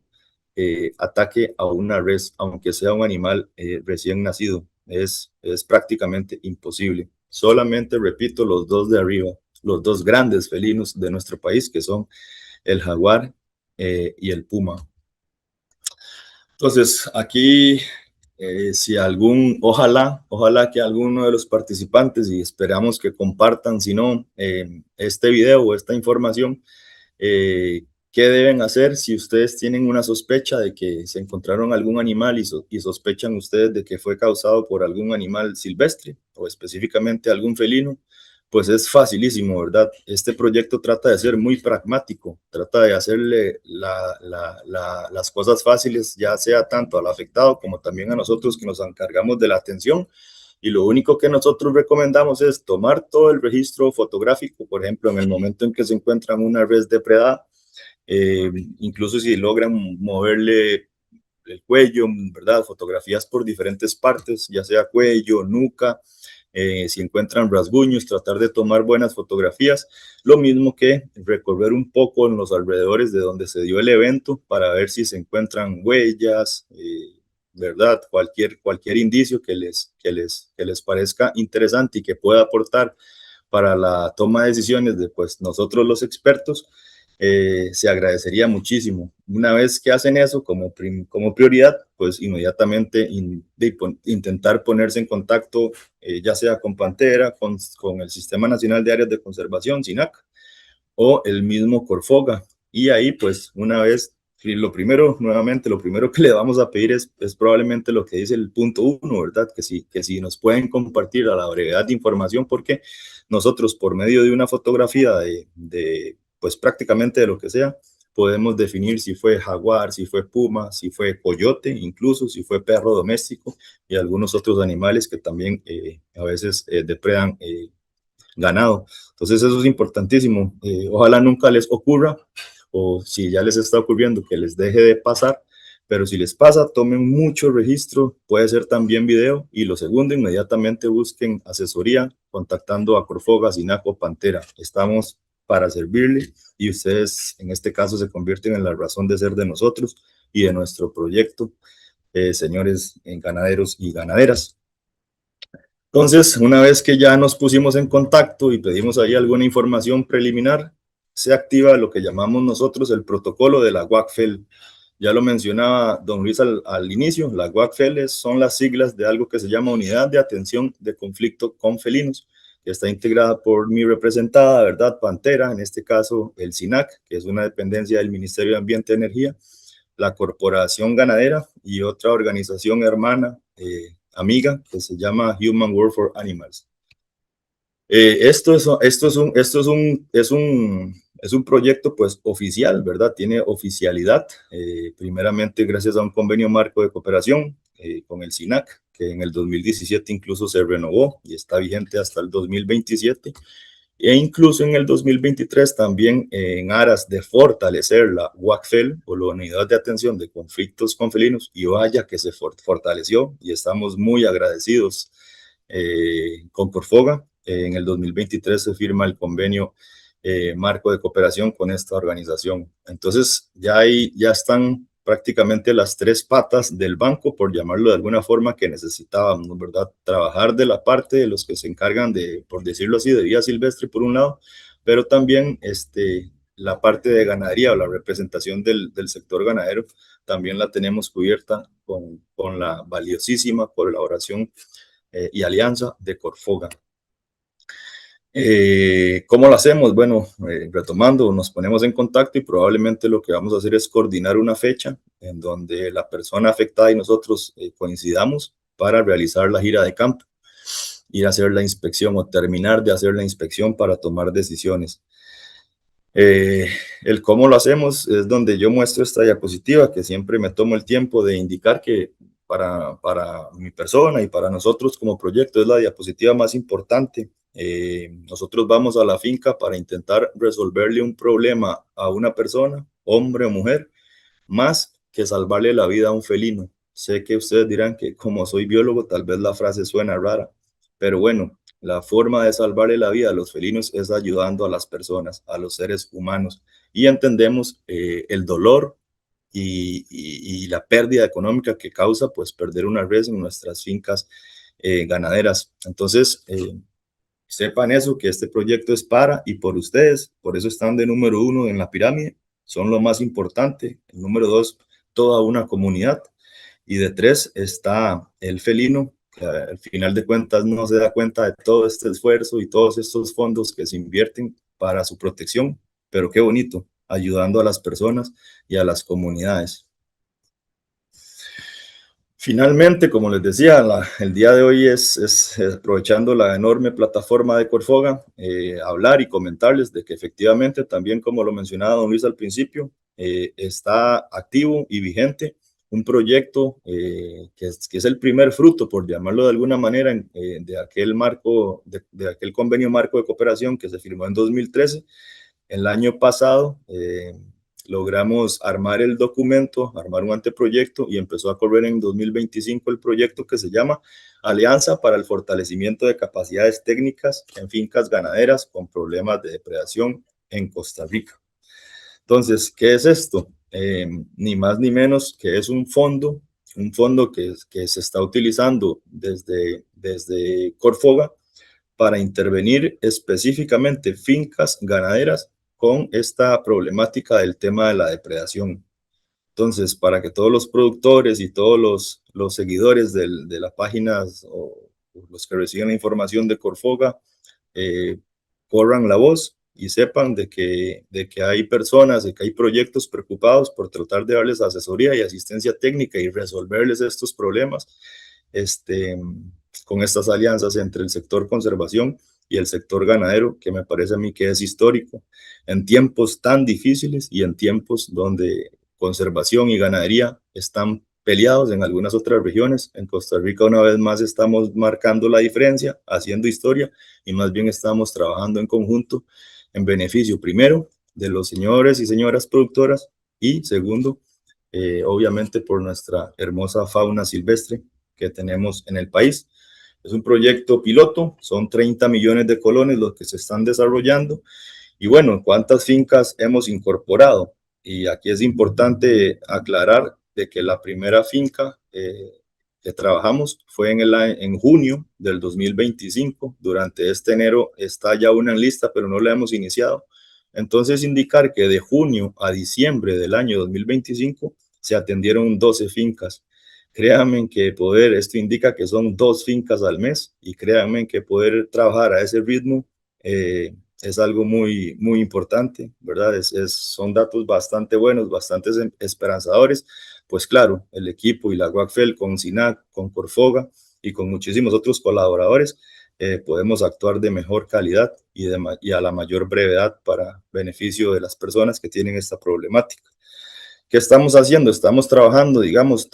[SPEAKER 3] ataque a una res, aunque sea un animal recién nacido. Es prácticamente imposible. Solamente, repito, los 2 de arriba, los 2 grandes felinos de nuestro país, que son el jaguar y el puma. Entonces, aquí, si ojalá que alguno de los participantes, y esperamos que compartan, si no, este video o esta información, ¿qué deben hacer si ustedes tienen una sospecha de que se encontraron algún animal y sospechan ustedes de que fue causado por algún animal silvestre o específicamente algún felino? Pues es facilísimo, ¿verdad? Este proyecto trata de ser muy pragmático, trata de hacerle las cosas fáciles, ya sea tanto al afectado como también a nosotros que nos encargamos de la atención. Y lo único que nosotros recomendamos es tomar todo el registro fotográfico, por ejemplo, en el momento en que se encuentran una res depredada, incluso si logran moverle el cuello, ¿verdad? Fotografías por diferentes partes, ya sea cuello, nuca, si encuentran rasguños, tratar de tomar buenas fotografías, lo mismo que recorrer un poco en los alrededores de donde se dio el evento para ver si se encuentran huellas, ¿verdad? Cualquier indicio que les parezca interesante y que pueda aportar para la toma de decisiones de pues, nosotros los expertos. Se agradecería muchísimo. Una vez que hacen eso como prioridad, pues inmediatamente intentar ponerse en contacto, ya sea con Pantera, con el Sistema Nacional de Áreas de Conservación, SINAC, o el mismo Corfoga. Y ahí, pues, una vez, lo primero que le vamos a pedir es probablemente lo que dice el punto 1, ¿verdad? Que si nos pueden compartir a la brevedad de información, porque nosotros, por medio de una fotografía pues prácticamente de lo que sea, podemos definir si fue jaguar, si fue puma, si fue coyote, incluso si fue perro doméstico y algunos otros animales que también a veces depredan ganado. Entonces eso es importantísimo. Ojalá nunca les ocurra, o si ya les está ocurriendo, que les deje de pasar, pero si les pasa, tomen mucho registro, puede ser también video, y lo segundo, inmediatamente busquen asesoría contactando a Corfoga, SINAC o Pantera. Estamos para servirle y ustedes en este caso se convierten en la razón de ser de nosotros y de nuestro proyecto, señores ganaderos y ganaderas. Entonces, una vez que ya nos pusimos en contacto y pedimos ahí alguna información preliminar, se activa lo que llamamos nosotros el protocolo de la WACFEL. Ya lo mencionaba don Luis al inicio, la WACFEL son las siglas de algo que se llama Unidad de Atención de Conflicto con Felinos, que está integrada por mi representada, ¿verdad? Pantera, en este caso el SINAC, que es una dependencia del Ministerio de Ambiente y Energía, la Corporación Ganadera y otra organización hermana, amiga, que se llama Human World for Animals. Esto es un proyecto pues oficial, ¿verdad? Tiene oficialidad, primeramente gracias a un convenio marco de cooperación con el SINAC, que en el 2017 incluso se renovó y está vigente hasta el 2027, e incluso en el 2023 también en aras de fortalecer la WACFEL, o la Unidad de Atención de Conflictos con Felinos, y vaya que se fortaleció y estamos muy agradecidos con Corfoga. En el 2023 se firma el convenio marco de cooperación con esta organización. Entonces ya están prácticamente las 3 patas del banco, por llamarlo de alguna forma, que necesitábamos, ¿verdad? Trabajar de la parte de los que se encargan de, por decirlo así, de vida silvestre por un lado, pero también la parte de ganadería o la representación del sector ganadero también la tenemos cubierta con la valiosísima colaboración y alianza de Corfoga. ¿Cómo lo hacemos? Bueno, retomando, nos ponemos en contacto y probablemente lo que vamos a hacer es coordinar una fecha en donde la persona afectada y nosotros coincidamos para realizar la gira de campo, ir a hacer la inspección o terminar de hacer la inspección para tomar decisiones. El cómo lo hacemos es donde yo muestro esta diapositiva, que siempre me tomo el tiempo de indicar que para mi persona y para nosotros como proyecto es la diapositiva más importante. Nosotros vamos a la finca para intentar resolverle un problema a una persona, hombre o mujer, más que salvarle la vida a un felino. Sé que ustedes dirán que como soy biólogo, tal vez la frase suena rara, pero bueno, la forma de salvarle la vida a los felinos es ayudando a las personas, a los seres humanos, y entendemos el dolor y la pérdida económica que causa pues perder una res en nuestras fincas ganaderas. Entonces, sepan eso, que este proyecto es para y por ustedes, por eso están de número 1 en la pirámide, son lo más importante. El número 2, toda una comunidad, y de 3 está el felino, que al final de cuentas no se da cuenta de todo este esfuerzo y todos estos fondos que se invierten para su protección, pero qué bonito, ayudando a las personas y a las comunidades. Finalmente, como les decía, el día de hoy es aprovechando la enorme plataforma de Corfoga, hablar y comentarles de que efectivamente, también como lo mencionaba don Luis al principio, está activo y vigente un proyecto que es el primer fruto, por llamarlo de alguna manera, de aquel marco, de aquel convenio marco de cooperación que se firmó en 2013. El año pasado logramos armar el documento, armar un anteproyecto, y empezó a correr en 2025 el proyecto que se llama Alianza para el Fortalecimiento de Capacidades Técnicas en Fincas Ganaderas con Problemas de Depredación en Costa Rica. Entonces, ¿qué es esto? Ni más ni menos que es un fondo que se está utilizando desde Corfoga para intervenir específicamente fincas ganaderas con esta problemática del tema de la depredación. Entonces, para que todos los productores y todos los seguidores de la página o los que reciben la información de Corfoga corran la voz y sepan de que hay personas, de que hay proyectos preocupados por tratar de darles asesoría y asistencia técnica y resolverles estos problemas con estas alianzas entre el sector conservación y el sector ganadero, que me parece a mí que es histórico. En tiempos tan difíciles y en tiempos donde conservación y ganadería están peleados en algunas otras regiones, en Costa Rica una vez más estamos marcando la diferencia, haciendo historia, y más bien estamos trabajando en conjunto en beneficio, primero, de los señores y señoras productoras, y segundo, obviamente por nuestra hermosa fauna silvestre que tenemos en el país. Es un proyecto piloto, son 30 millones de colones los que se están desarrollando. Y bueno, ¿cuántas fincas hemos incorporado? Y aquí es importante aclarar de que la primera finca que trabajamos fue en junio del 2025. Durante este enero está ya una en lista, pero no la hemos iniciado. Entonces, indicar que de junio a diciembre del año 2025 se atendieron 12 fincas. Créanme que esto indica que son 2 fincas al mes, y créanme que poder trabajar a ese ritmo es algo muy, muy importante, ¿verdad? Son datos bastante buenos, bastante esperanzadores. Pues claro, el equipo y la UACFEL con SINAC, con Corfoga y con muchísimos otros colaboradores podemos actuar de mejor calidad y a la mayor brevedad para beneficio de las personas que tienen esta problemática. ¿Qué estamos haciendo? Estamos trabajando, digamos,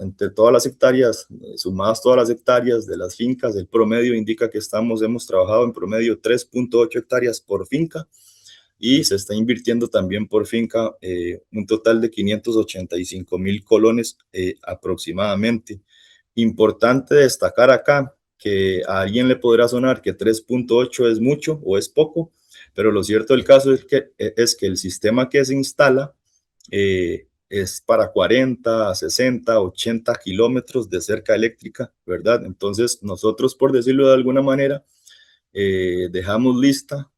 [SPEAKER 3] entre todas las hectáreas, sumadas todas las hectáreas de las fincas, el promedio indica que hemos trabajado en promedio 3.8 hectáreas por finca, y se está invirtiendo también por finca un total de 585,000 colones aproximadamente. Importante destacar acá que a alguien le podrá sonar que 3.8 es mucho o es poco, pero lo cierto del caso es que el sistema que se instala es para 40, 60, 80 kilómetros de cerca eléctrica, ¿verdad? Entonces nosotros, por decirlo de alguna manera, dejamos lista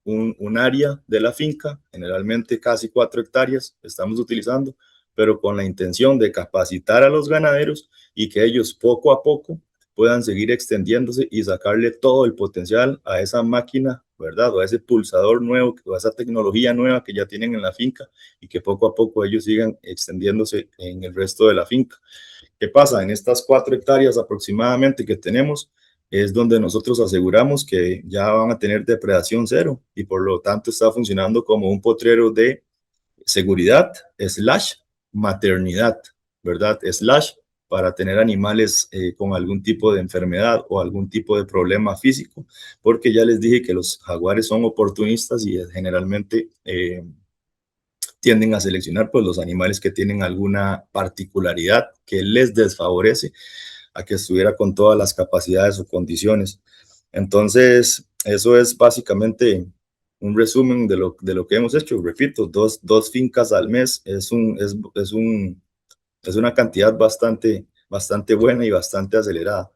[SPEAKER 3] un área de la finca, generalmente casi 4 hectáreas estamos utilizando, pero con la intención de capacitar a los ganaderos y que ellos poco a poco puedan seguir extendiéndose y sacarle todo el potencial a esa máquina, ¿verdad? O a ese pulsador nuevo, o a esa tecnología nueva que ya tienen en la finca, y que poco a poco ellos sigan extendiéndose en el resto de la finca. ¿Qué pasa? En estas 4 hectáreas aproximadamente que tenemos, es donde nosotros aseguramos que ya van a tener depredación cero, y por lo tanto está funcionando como un potrero de seguridad / maternidad, ¿verdad? Slash para tener animales con algún tipo de enfermedad o algún tipo de problema físico, porque ya les dije que los jaguares son oportunistas y generalmente tienden a seleccionar pues los animales que tienen alguna particularidad que les desfavorece a que estuviera con todas las capacidades o condiciones. Entonces, eso es básicamente un resumen de lo que hemos hecho. Repito, dos fincas al mes es una cantidad bastante buena y bastante acelerada.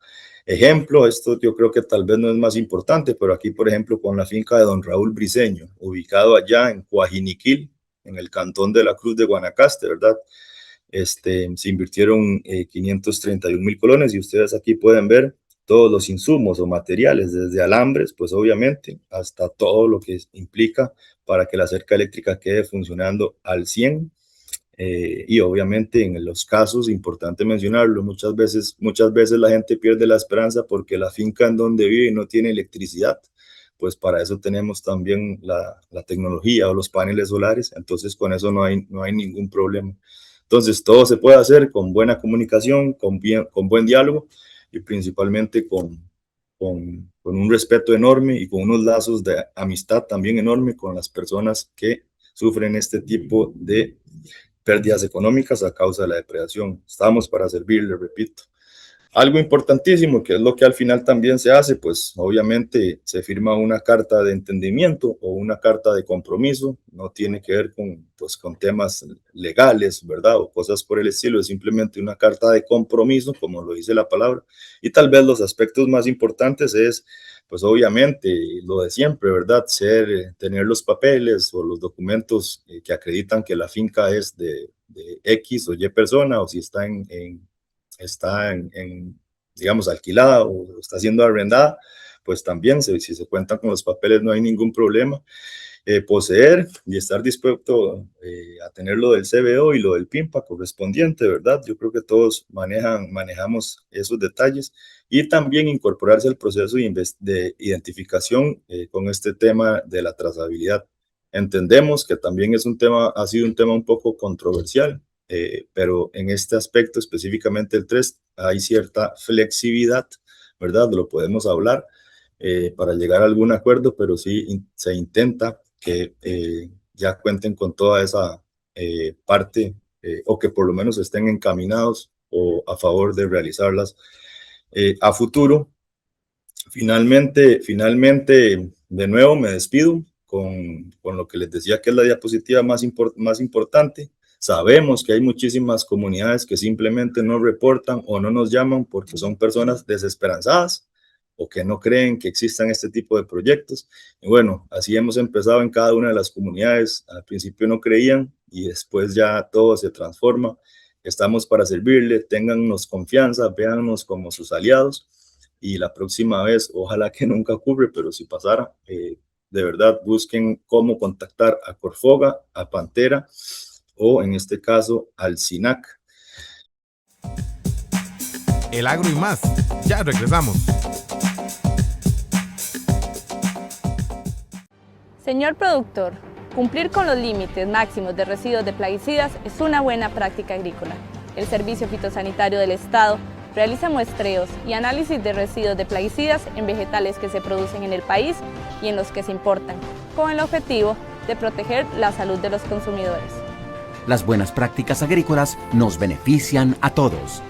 [SPEAKER 3] Ejemplo, esto yo creo que tal vez no es más importante, pero aquí, por ejemplo, con la finca de don Raúl Briceño, ubicado allá en Coajiniquil, en el cantón de la Cruz de Guanacaste, ¿verdad? Se invirtieron 531,000 colones y ustedes aquí pueden ver todos los insumos o materiales, desde alambres, pues obviamente, hasta todo lo que implica para que la cerca eléctrica quede funcionando al 100. Y obviamente en los casos, importante mencionarlo, muchas veces la gente pierde la esperanza porque la finca en donde vive no tiene electricidad. Pues para eso tenemos también la tecnología o los paneles solares, entonces con eso no hay ningún problema. Entonces todo se puede hacer con buena comunicación, con buen diálogo y principalmente con un respeto enorme y con unos lazos de amistad también enorme con las personas que sufren este tipo de pérdidas económicas a causa de la depredación. Estamos para servirle, repito. Algo importantísimo, que es lo que al final también se hace, pues obviamente se firma una carta de entendimiento o una carta de compromiso, no tiene que ver con temas legales, ¿verdad? O cosas por el estilo, es simplemente una carta de compromiso, como lo dice la palabra, y tal vez los aspectos más importantes es, pues obviamente, lo de siempre, ¿verdad? Tener los papeles o los documentos que acreditan que la finca es de X o Y persona, o si está digamos, alquilada o está siendo arrendada, pues también, si se cuentan con los papeles, no hay ningún problema. Poseer y estar dispuesto a tener lo del CBO y lo del PIMPA correspondiente, ¿verdad? Yo creo que todos manejamos esos detalles y también incorporarse al proceso de identificación con este tema de la trazabilidad. Entendemos que también ha sido un tema un poco controversial, pero en este aspecto específicamente el 3 hay cierta flexibilidad, ¿verdad? Lo podemos hablar para llegar a algún acuerdo, pero sí se intenta que ya cuenten con toda esa parte o que por lo menos estén encaminados o a favor de realizarlas a futuro. Finalmente, de nuevo me despido con lo que les decía que es la diapositiva más importante. Sabemos que hay muchísimas comunidades que simplemente no reportan o no nos llaman porque son personas desesperanzadas o que no creen que existan este tipo de proyectos. Y bueno, así hemos empezado en cada una de las comunidades. Al principio no creían y después ya todo se transforma. Estamos para servirle, téngannos confianza, véannos como sus aliados y la próxima vez, ojalá que nunca ocurre, pero si pasara, de verdad busquen cómo contactar a Corfoga, a Pantera o en este caso al SINAC.
[SPEAKER 1] El agro y más, ya regresamos.
[SPEAKER 12] Señor productor, cumplir con los límites máximos de residuos de plaguicidas es una buena práctica agrícola. El Servicio Fitosanitario del Estado realiza muestreos y análisis de residuos de plaguicidas en vegetales que se producen en el país y en los que se importan, con el objetivo de proteger la salud de los consumidores.
[SPEAKER 10] Las buenas prácticas agrícolas nos benefician a todos.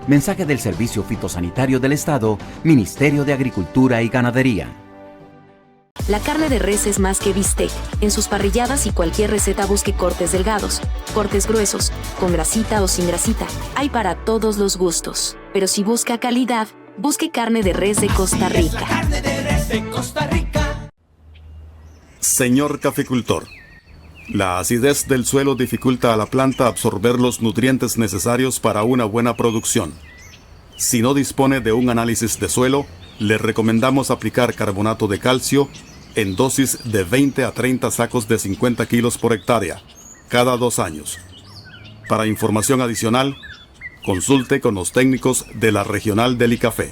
[SPEAKER 10] Mensaje del Servicio Fitosanitario del Estado, Ministerio de Agricultura y Ganadería.
[SPEAKER 4] La carne de res es más que bistec. En sus parrilladas y cualquier receta busque cortes delgados, cortes gruesos, con grasita o sin grasita. Hay para todos los gustos. Pero si busca calidad, busque carne de res de Costa Rica.
[SPEAKER 5] Carne de res de Costa Rica.
[SPEAKER 6] Señor caficultor, la acidez del suelo dificulta a la planta absorber los nutrientes necesarios para una buena producción. Si no dispone de un análisis de suelo, le recomendamos aplicar carbonato de calcio en dosis de 20 a 30 sacos de 50 kilos por hectárea, cada 2 años. Para información adicional, consulte con los técnicos de la Regional del ICAFE.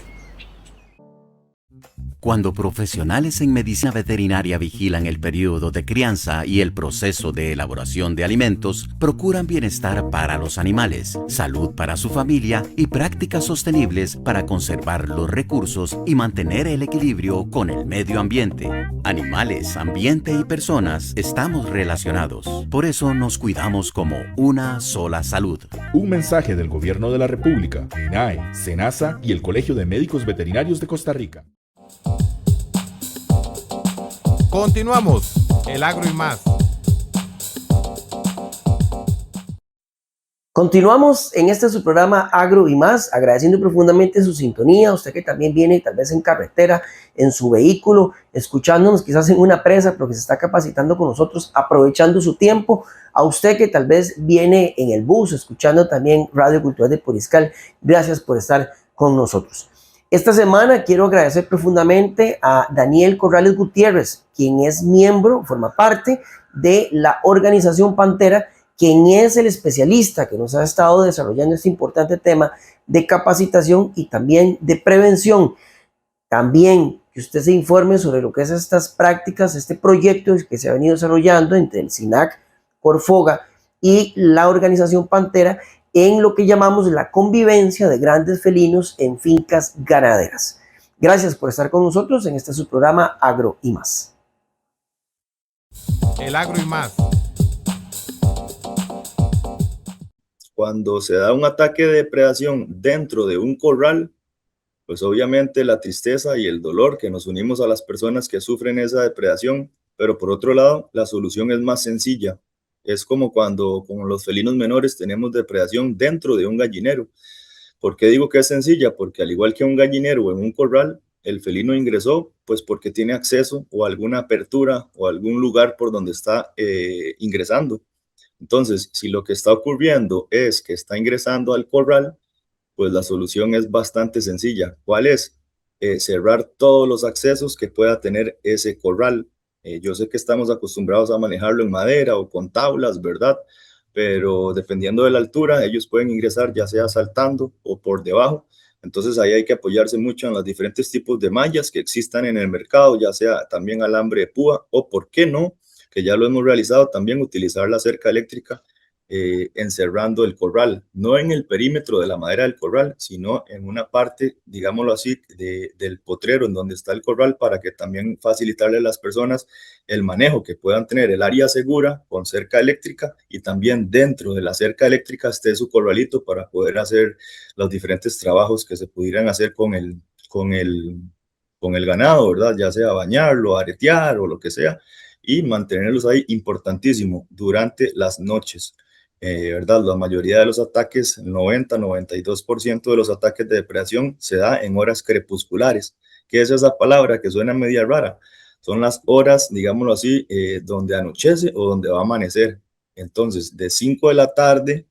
[SPEAKER 10] Cuando profesionales en medicina veterinaria vigilan el periodo de crianza y el proceso de elaboración de alimentos, procuran bienestar para los animales, salud para su familia y prácticas sostenibles para conservar los recursos y mantener el equilibrio con el medio ambiente. Animales, ambiente y personas estamos relacionados. Por eso nos cuidamos como una sola salud.
[SPEAKER 11] Un mensaje del Gobierno de la República, MINAE, SENASA y el Colegio de Médicos Veterinarios de Costa Rica.
[SPEAKER 1] Continuamos, el agro y más.
[SPEAKER 2] Continuamos en este su programa Agro y Más, agradeciendo profundamente su sintonía, usted que también viene tal vez en carretera, en su vehículo, escuchándonos quizás en una presa, pero que se está capacitando con nosotros, aprovechando su tiempo. A usted que tal vez viene en el bus, escuchando también Radio Cultural de Puriscal, gracias por estar con nosotros. Esta semana quiero agradecer profundamente a Daniel Corrales Gutiérrez, quien es miembro, forma parte de la organización Pantera, quien es el especialista que nos ha estado desarrollando este importante tema de capacitación y también de prevención. También que usted se informe sobre lo que es estas prácticas, este proyecto que se ha venido desarrollando entre el SINAC, Corfoga y la organización Pantera en lo que llamamos la convivencia de grandes felinos en fincas ganaderas. Gracias por estar con nosotros en este su programa Agro y Más.
[SPEAKER 1] El agro y más.
[SPEAKER 3] Cuando se da un ataque de depredación dentro de un corral, pues obviamente la tristeza y el dolor que nos unimos a las personas que sufren esa depredación, pero por otro lado, la solución es más sencilla. Es como cuando con los felinos menores tenemos depredación dentro de un gallinero. ¿Por qué digo que es sencilla? Porque al igual que un gallinero o en un corral, el felino ingresó pues porque tiene acceso o alguna apertura o algún lugar por donde está ingresando. Entonces, si lo que está ocurriendo es que está ingresando al corral, pues la solución es bastante sencilla. ¿Cuál es? Cerrar todos los accesos que pueda tener ese corral. Yo sé que estamos acostumbrados a manejarlo en madera o con tablas, ¿verdad? Pero dependiendo de la altura, ellos pueden ingresar ya sea saltando o por debajo. Entonces ahí hay que apoyarse mucho en los diferentes tipos de mallas que existan en el mercado, ya sea también alambre de púa o, ¿por qué no?, que ya lo hemos realizado, también utilizar la cerca eléctrica encerrando el corral, no en el perímetro de la madera del corral, sino en una parte, digámoslo así, del potrero en donde está el corral, para que también facilitarle a las personas el manejo, que puedan tener el área segura con cerca eléctrica y también dentro de la cerca eléctrica esté su corralito para poder hacer los diferentes trabajos que se pudieran hacer con el ganado, ¿verdad? Ya sea bañarlo, aretear o lo que sea, y mantenerlos ahí, importantísimo, durante las noches. ¿Verdad? La mayoría de los ataques, el 90-92% de los ataques de depredación se da en horas crepusculares. ¿Qué es esa palabra que suena media rara? Son las horas, digámoslo así, donde anochece o donde va a amanecer. Entonces, de 5 de la tarde,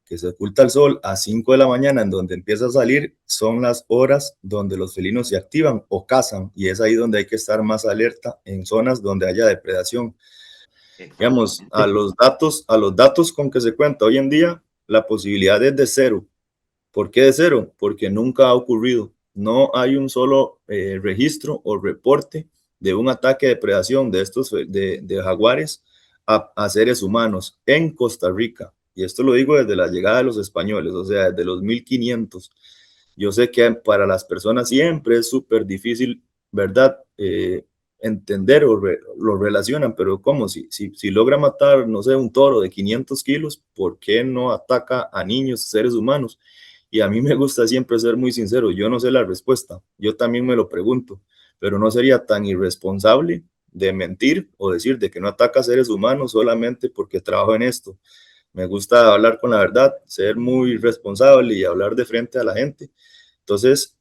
[SPEAKER 3] que se oculta el sol, a 5 de la mañana, en donde empieza a salir, son las horas donde los felinos se activan o cazan, y es ahí donde hay que estar más alerta en zonas donde haya depredación. Digamos, a los datos con que se cuenta hoy en día, la posibilidad es de 0. ¿Por qué de 0? Porque nunca ha ocurrido. No hay un solo registro o reporte de un ataque de depredación de estos de jaguares a seres humanos en Costa Rica. Y esto lo digo desde la llegada de los españoles, o sea, desde los 1500. Yo sé que para las personas siempre es súper difícil, ¿verdad?, entender o lo relacionan, pero ¿cómo? Si logra matar, no sé, un toro de 500 kilos, ¿por qué no ataca a niños, seres humanos? Y a mí me gusta siempre ser muy sincero, yo no sé la respuesta, yo también me lo pregunto, pero no sería tan irresponsable de mentir o decir de que no ataca a seres humanos solamente porque trabajo en esto. Me gusta hablar con la verdad, ser muy responsable y hablar de frente a la gente. Entonces,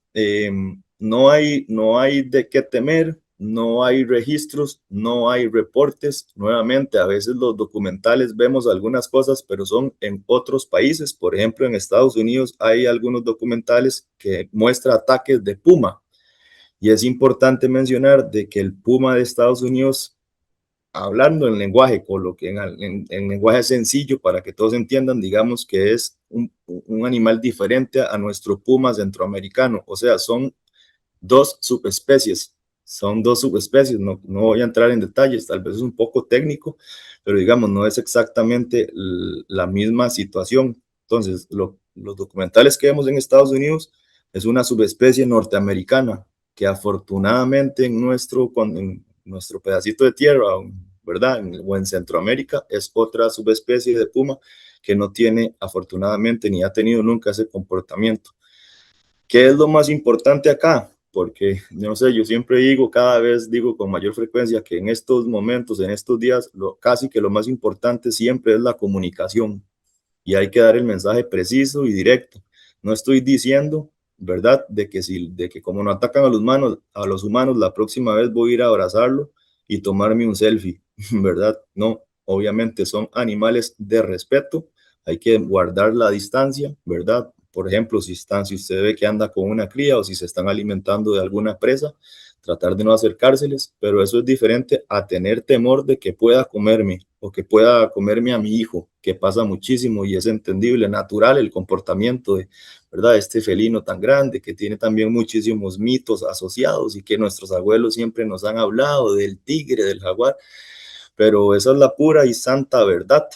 [SPEAKER 3] no hay de qué temer. No hay registros, no hay reportes. Nuevamente, a veces los documentales vemos algunas cosas, pero son en otros países. Por ejemplo, en Estados Unidos hay algunos documentales que muestran ataques de puma. Y es importante mencionar de que el puma de Estados Unidos, hablando en lenguaje coloquial, en lenguaje sencillo para que todos entiendan, digamos que es un animal diferente a nuestro puma centroamericano. O sea, son dos subespecies son dos subespecies, no voy a entrar en detalles, tal vez es un poco técnico, pero digamos, no es exactamente la misma situación. Entonces, los documentales que vemos en Estados Unidos es una subespecie norteamericana que afortunadamente en nuestro pedacito de tierra, ¿verdad? O en Centroamérica es otra subespecie de puma que no tiene afortunadamente ni ha tenido nunca ese comportamiento. ¿Qué es lo más importante acá? Porque, no sé, yo siempre digo, cada vez digo con mayor frecuencia que en estos momentos, en estos días, casi que lo más importante siempre es la comunicación y hay que dar el mensaje preciso y directo. No estoy diciendo, ¿verdad?, de que como no atacan a los humanos, la próxima vez voy a ir a abrazarlo y tomarme un selfie, ¿verdad? No, obviamente son animales de respeto, hay que guardar la distancia, ¿verdad? Por ejemplo, si usted ve que anda con una cría o si se están alimentando de alguna presa, tratar de no acercárseles, pero eso es diferente a tener temor de que pueda comerme o que pueda comerme a mi hijo, que pasa muchísimo y es entendible, natural el comportamiento de, ¿verdad?, este felino tan grande que tiene también muchísimos mitos asociados y que nuestros abuelos siempre nos han hablado del tigre, del jaguar, pero esa es la pura y santa verdad.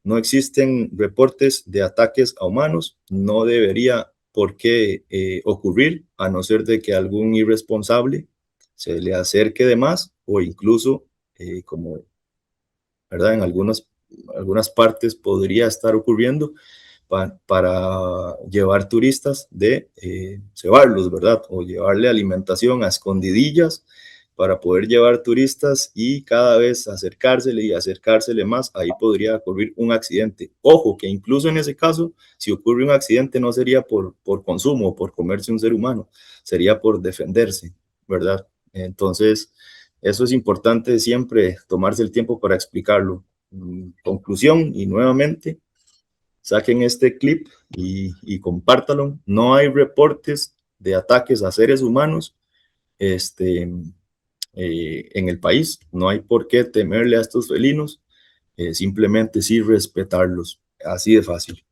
[SPEAKER 3] No existen reportes de ataques a humanos, no debería por qué ocurrir, a no ser de que algún irresponsable se le acerque de más o incluso, como, ¿verdad?, en algunas partes podría estar ocurriendo para llevar turistas de cebarlos, ¿verdad? O llevarle alimentación a escondidillas para poder llevar turistas y cada vez acercársele y acercársele más, ahí podría ocurrir un accidente. Ojo, que incluso en ese caso, si ocurre un accidente no sería por consumo o por comerse un ser humano, sería por defenderse, ¿verdad? Entonces, eso es importante siempre tomarse el tiempo para explicarlo. Conclusión, y nuevamente, saquen este clip y compártalo. No hay reportes de ataques a seres humanos en el país. No hay por qué temerle a estos felinos, simplemente sí respetarlos, así de fácil.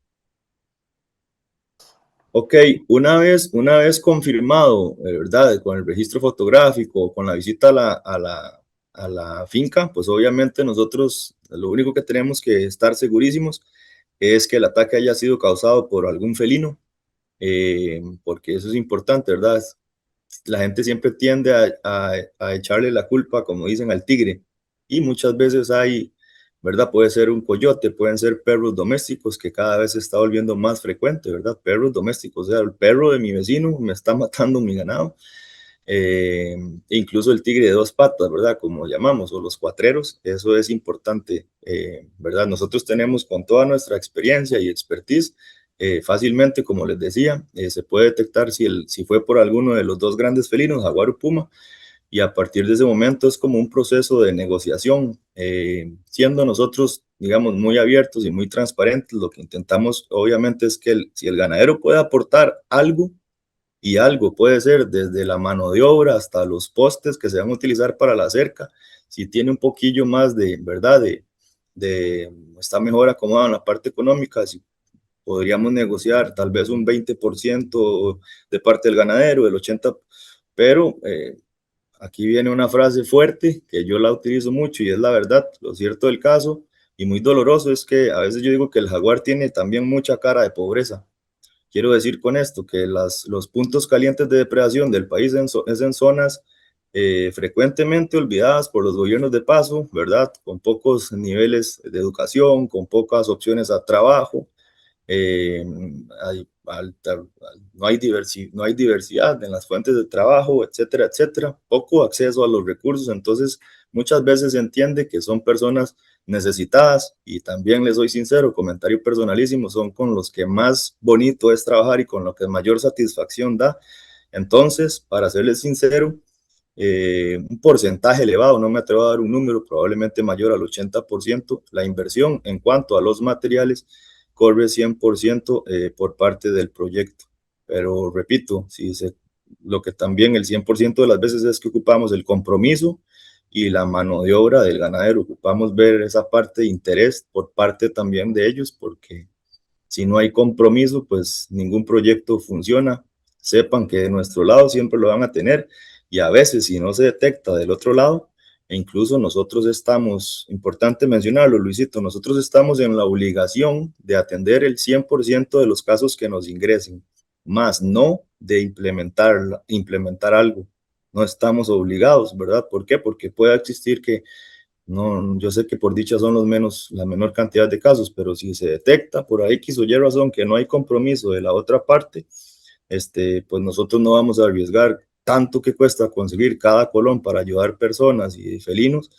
[SPEAKER 3] Ok, una vez confirmado, ¿verdad?, con el registro fotográfico, con la visita a la finca, pues obviamente nosotros lo único que tenemos que estar segurísimos es que el ataque haya sido causado por algún felino, porque eso es importante, ¿verdad? La gente siempre tiende a echarle la culpa, como dicen, al tigre, y muchas veces hay, ¿verdad? Puede ser un coyote, pueden ser perros domésticos, que cada vez se está volviendo más frecuente, ¿verdad? Perros domésticos, o sea, el perro de mi vecino me está matando mi ganado, incluso el tigre de dos patas, ¿verdad?, como llamamos, o los cuatreros, eso es importante, ¿verdad? Nosotros tenemos, con toda nuestra experiencia y expertise, fácilmente, como les decía, se puede detectar si fue por alguno de los dos grandes felinos, jaguar o puma, y a partir de ese momento es como un proceso de negociación, siendo nosotros, digamos, muy abiertos y muy transparentes. Lo que intentamos, obviamente, es que si el ganadero puede aportar algo, y algo puede ser desde la mano de obra hasta los postes que se van a utilizar para la cerca, si tiene un poquillo más de, ¿verdad?, está mejor acomodado en la parte económica, si podríamos negociar tal vez un 20% de parte del ganadero, el 80%, pero aquí viene una frase fuerte que yo la utilizo mucho y es la verdad. Lo cierto del caso y muy doloroso es que a veces yo digo que el jaguar tiene también mucha cara de pobreza. Quiero decir con esto que los puntos calientes de depredación del país es en zonas frecuentemente olvidadas por los gobiernos de paso, ¿verdad? Con pocos niveles de educación, con pocas opciones a trabajo. No hay diversidad en las fuentes de trabajo, etcétera, etcétera, poco acceso a los recursos, entonces muchas veces se entiende que son personas necesitadas y también les soy sincero, comentario personalísimo, son con los que más bonito es trabajar y con lo que mayor satisfacción da. Entonces, para serles sincero, un porcentaje elevado, no me atrevo a dar un número, probablemente mayor al 80%, la inversión en cuanto a los materiales corre 100% por parte del proyecto. Pero repito, lo que también el 100% de las veces es que ocupamos el compromiso y la mano de obra del ganadero. Ocupamos ver esa parte de interés por parte también de ellos, porque si no hay compromiso, pues ningún proyecto funciona. Sepan que de nuestro lado siempre lo van a tener y a veces si no se detecta del otro lado, e incluso nosotros estamos, importante mencionarlo, Luisito, nosotros estamos en la obligación de atender el 100% de los casos que nos ingresen, más no de implementar algo. No estamos obligados, ¿verdad? ¿Por qué? Porque puede existir que, no, yo sé que por dicha son la menor cantidad de casos, pero si se detecta por ahí X o Y razón que no hay compromiso de la otra parte, pues nosotros no vamos a arriesgar tanto que cuesta conseguir cada colón para ayudar personas y felinos,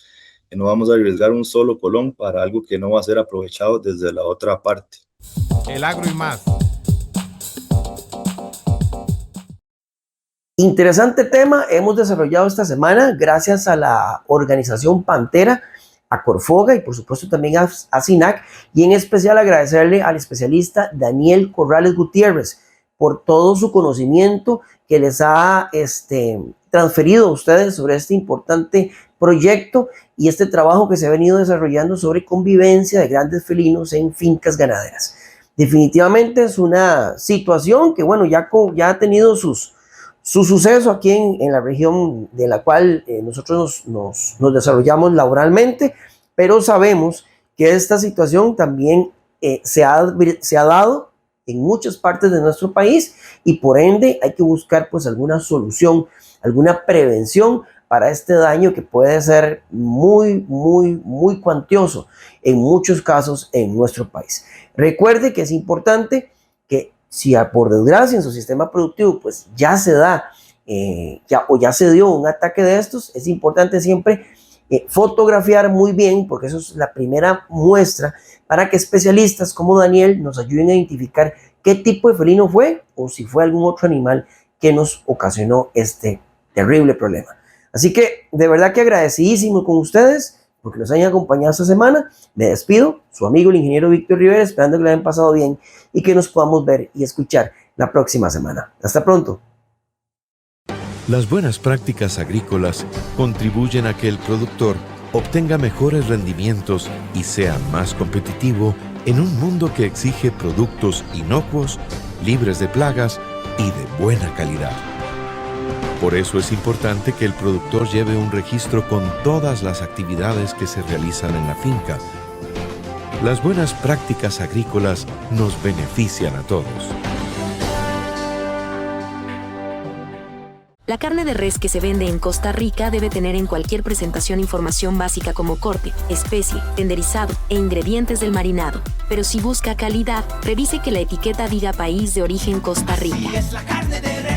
[SPEAKER 3] que no vamos a arriesgar un solo colón para algo que no va a ser aprovechado desde la otra parte.
[SPEAKER 1] El agro y más.
[SPEAKER 2] Interesante tema hemos desarrollado esta semana gracias a la organización Pantera, a Corfoga y por supuesto también a SINAC, y en especial agradecerle al especialista Daniel Corrales Gutiérrez por todo su conocimiento que les ha transferido a ustedes sobre este importante proyecto y este trabajo que se ha venido desarrollando sobre convivencia de grandes felinos en fincas ganaderas. Definitivamente es una situación que, bueno, ya ha tenido su suceso aquí en la región de la cual nosotros nos desarrollamos laboralmente, pero sabemos que esta situación también se ha dado en muchas partes de nuestro país y por ende hay que buscar pues alguna solución, alguna prevención para este daño que puede ser muy, muy, muy cuantioso en muchos casos en nuestro país. Recuerde que es importante que si por desgracia en su sistema productivo pues ya se da ya se dio un ataque de estos, es importante siempre fotografiar muy bien, porque eso es la primera muestra para que especialistas como Daniel nos ayuden a identificar qué tipo de felino fue o si fue algún otro animal que nos ocasionó este terrible problema. Así que de verdad que agradecidísimo con ustedes porque nos hayan acompañado esta semana. Me despido, su amigo el ingeniero Víctor Rivera, esperando que lo hayan pasado bien y que nos podamos ver y escuchar la próxima semana. Hasta pronto.
[SPEAKER 13] Las buenas prácticas agrícolas contribuyen a que el productor obtenga mejores rendimientos y sea más competitivo en un mundo que exige productos inocuos, libres de plagas y de buena calidad. Por eso es importante que el productor lleve un registro con todas las actividades que se realizan en la finca. Las buenas prácticas agrícolas nos benefician a todos.
[SPEAKER 4] La carne de res que se vende en Costa Rica debe tener en cualquier presentación información básica como corte, especie, tenderizado e ingredientes del marinado. Pero si busca calidad, revise que la etiqueta diga país de origen Costa Rica.
[SPEAKER 5] Si es la carne de res.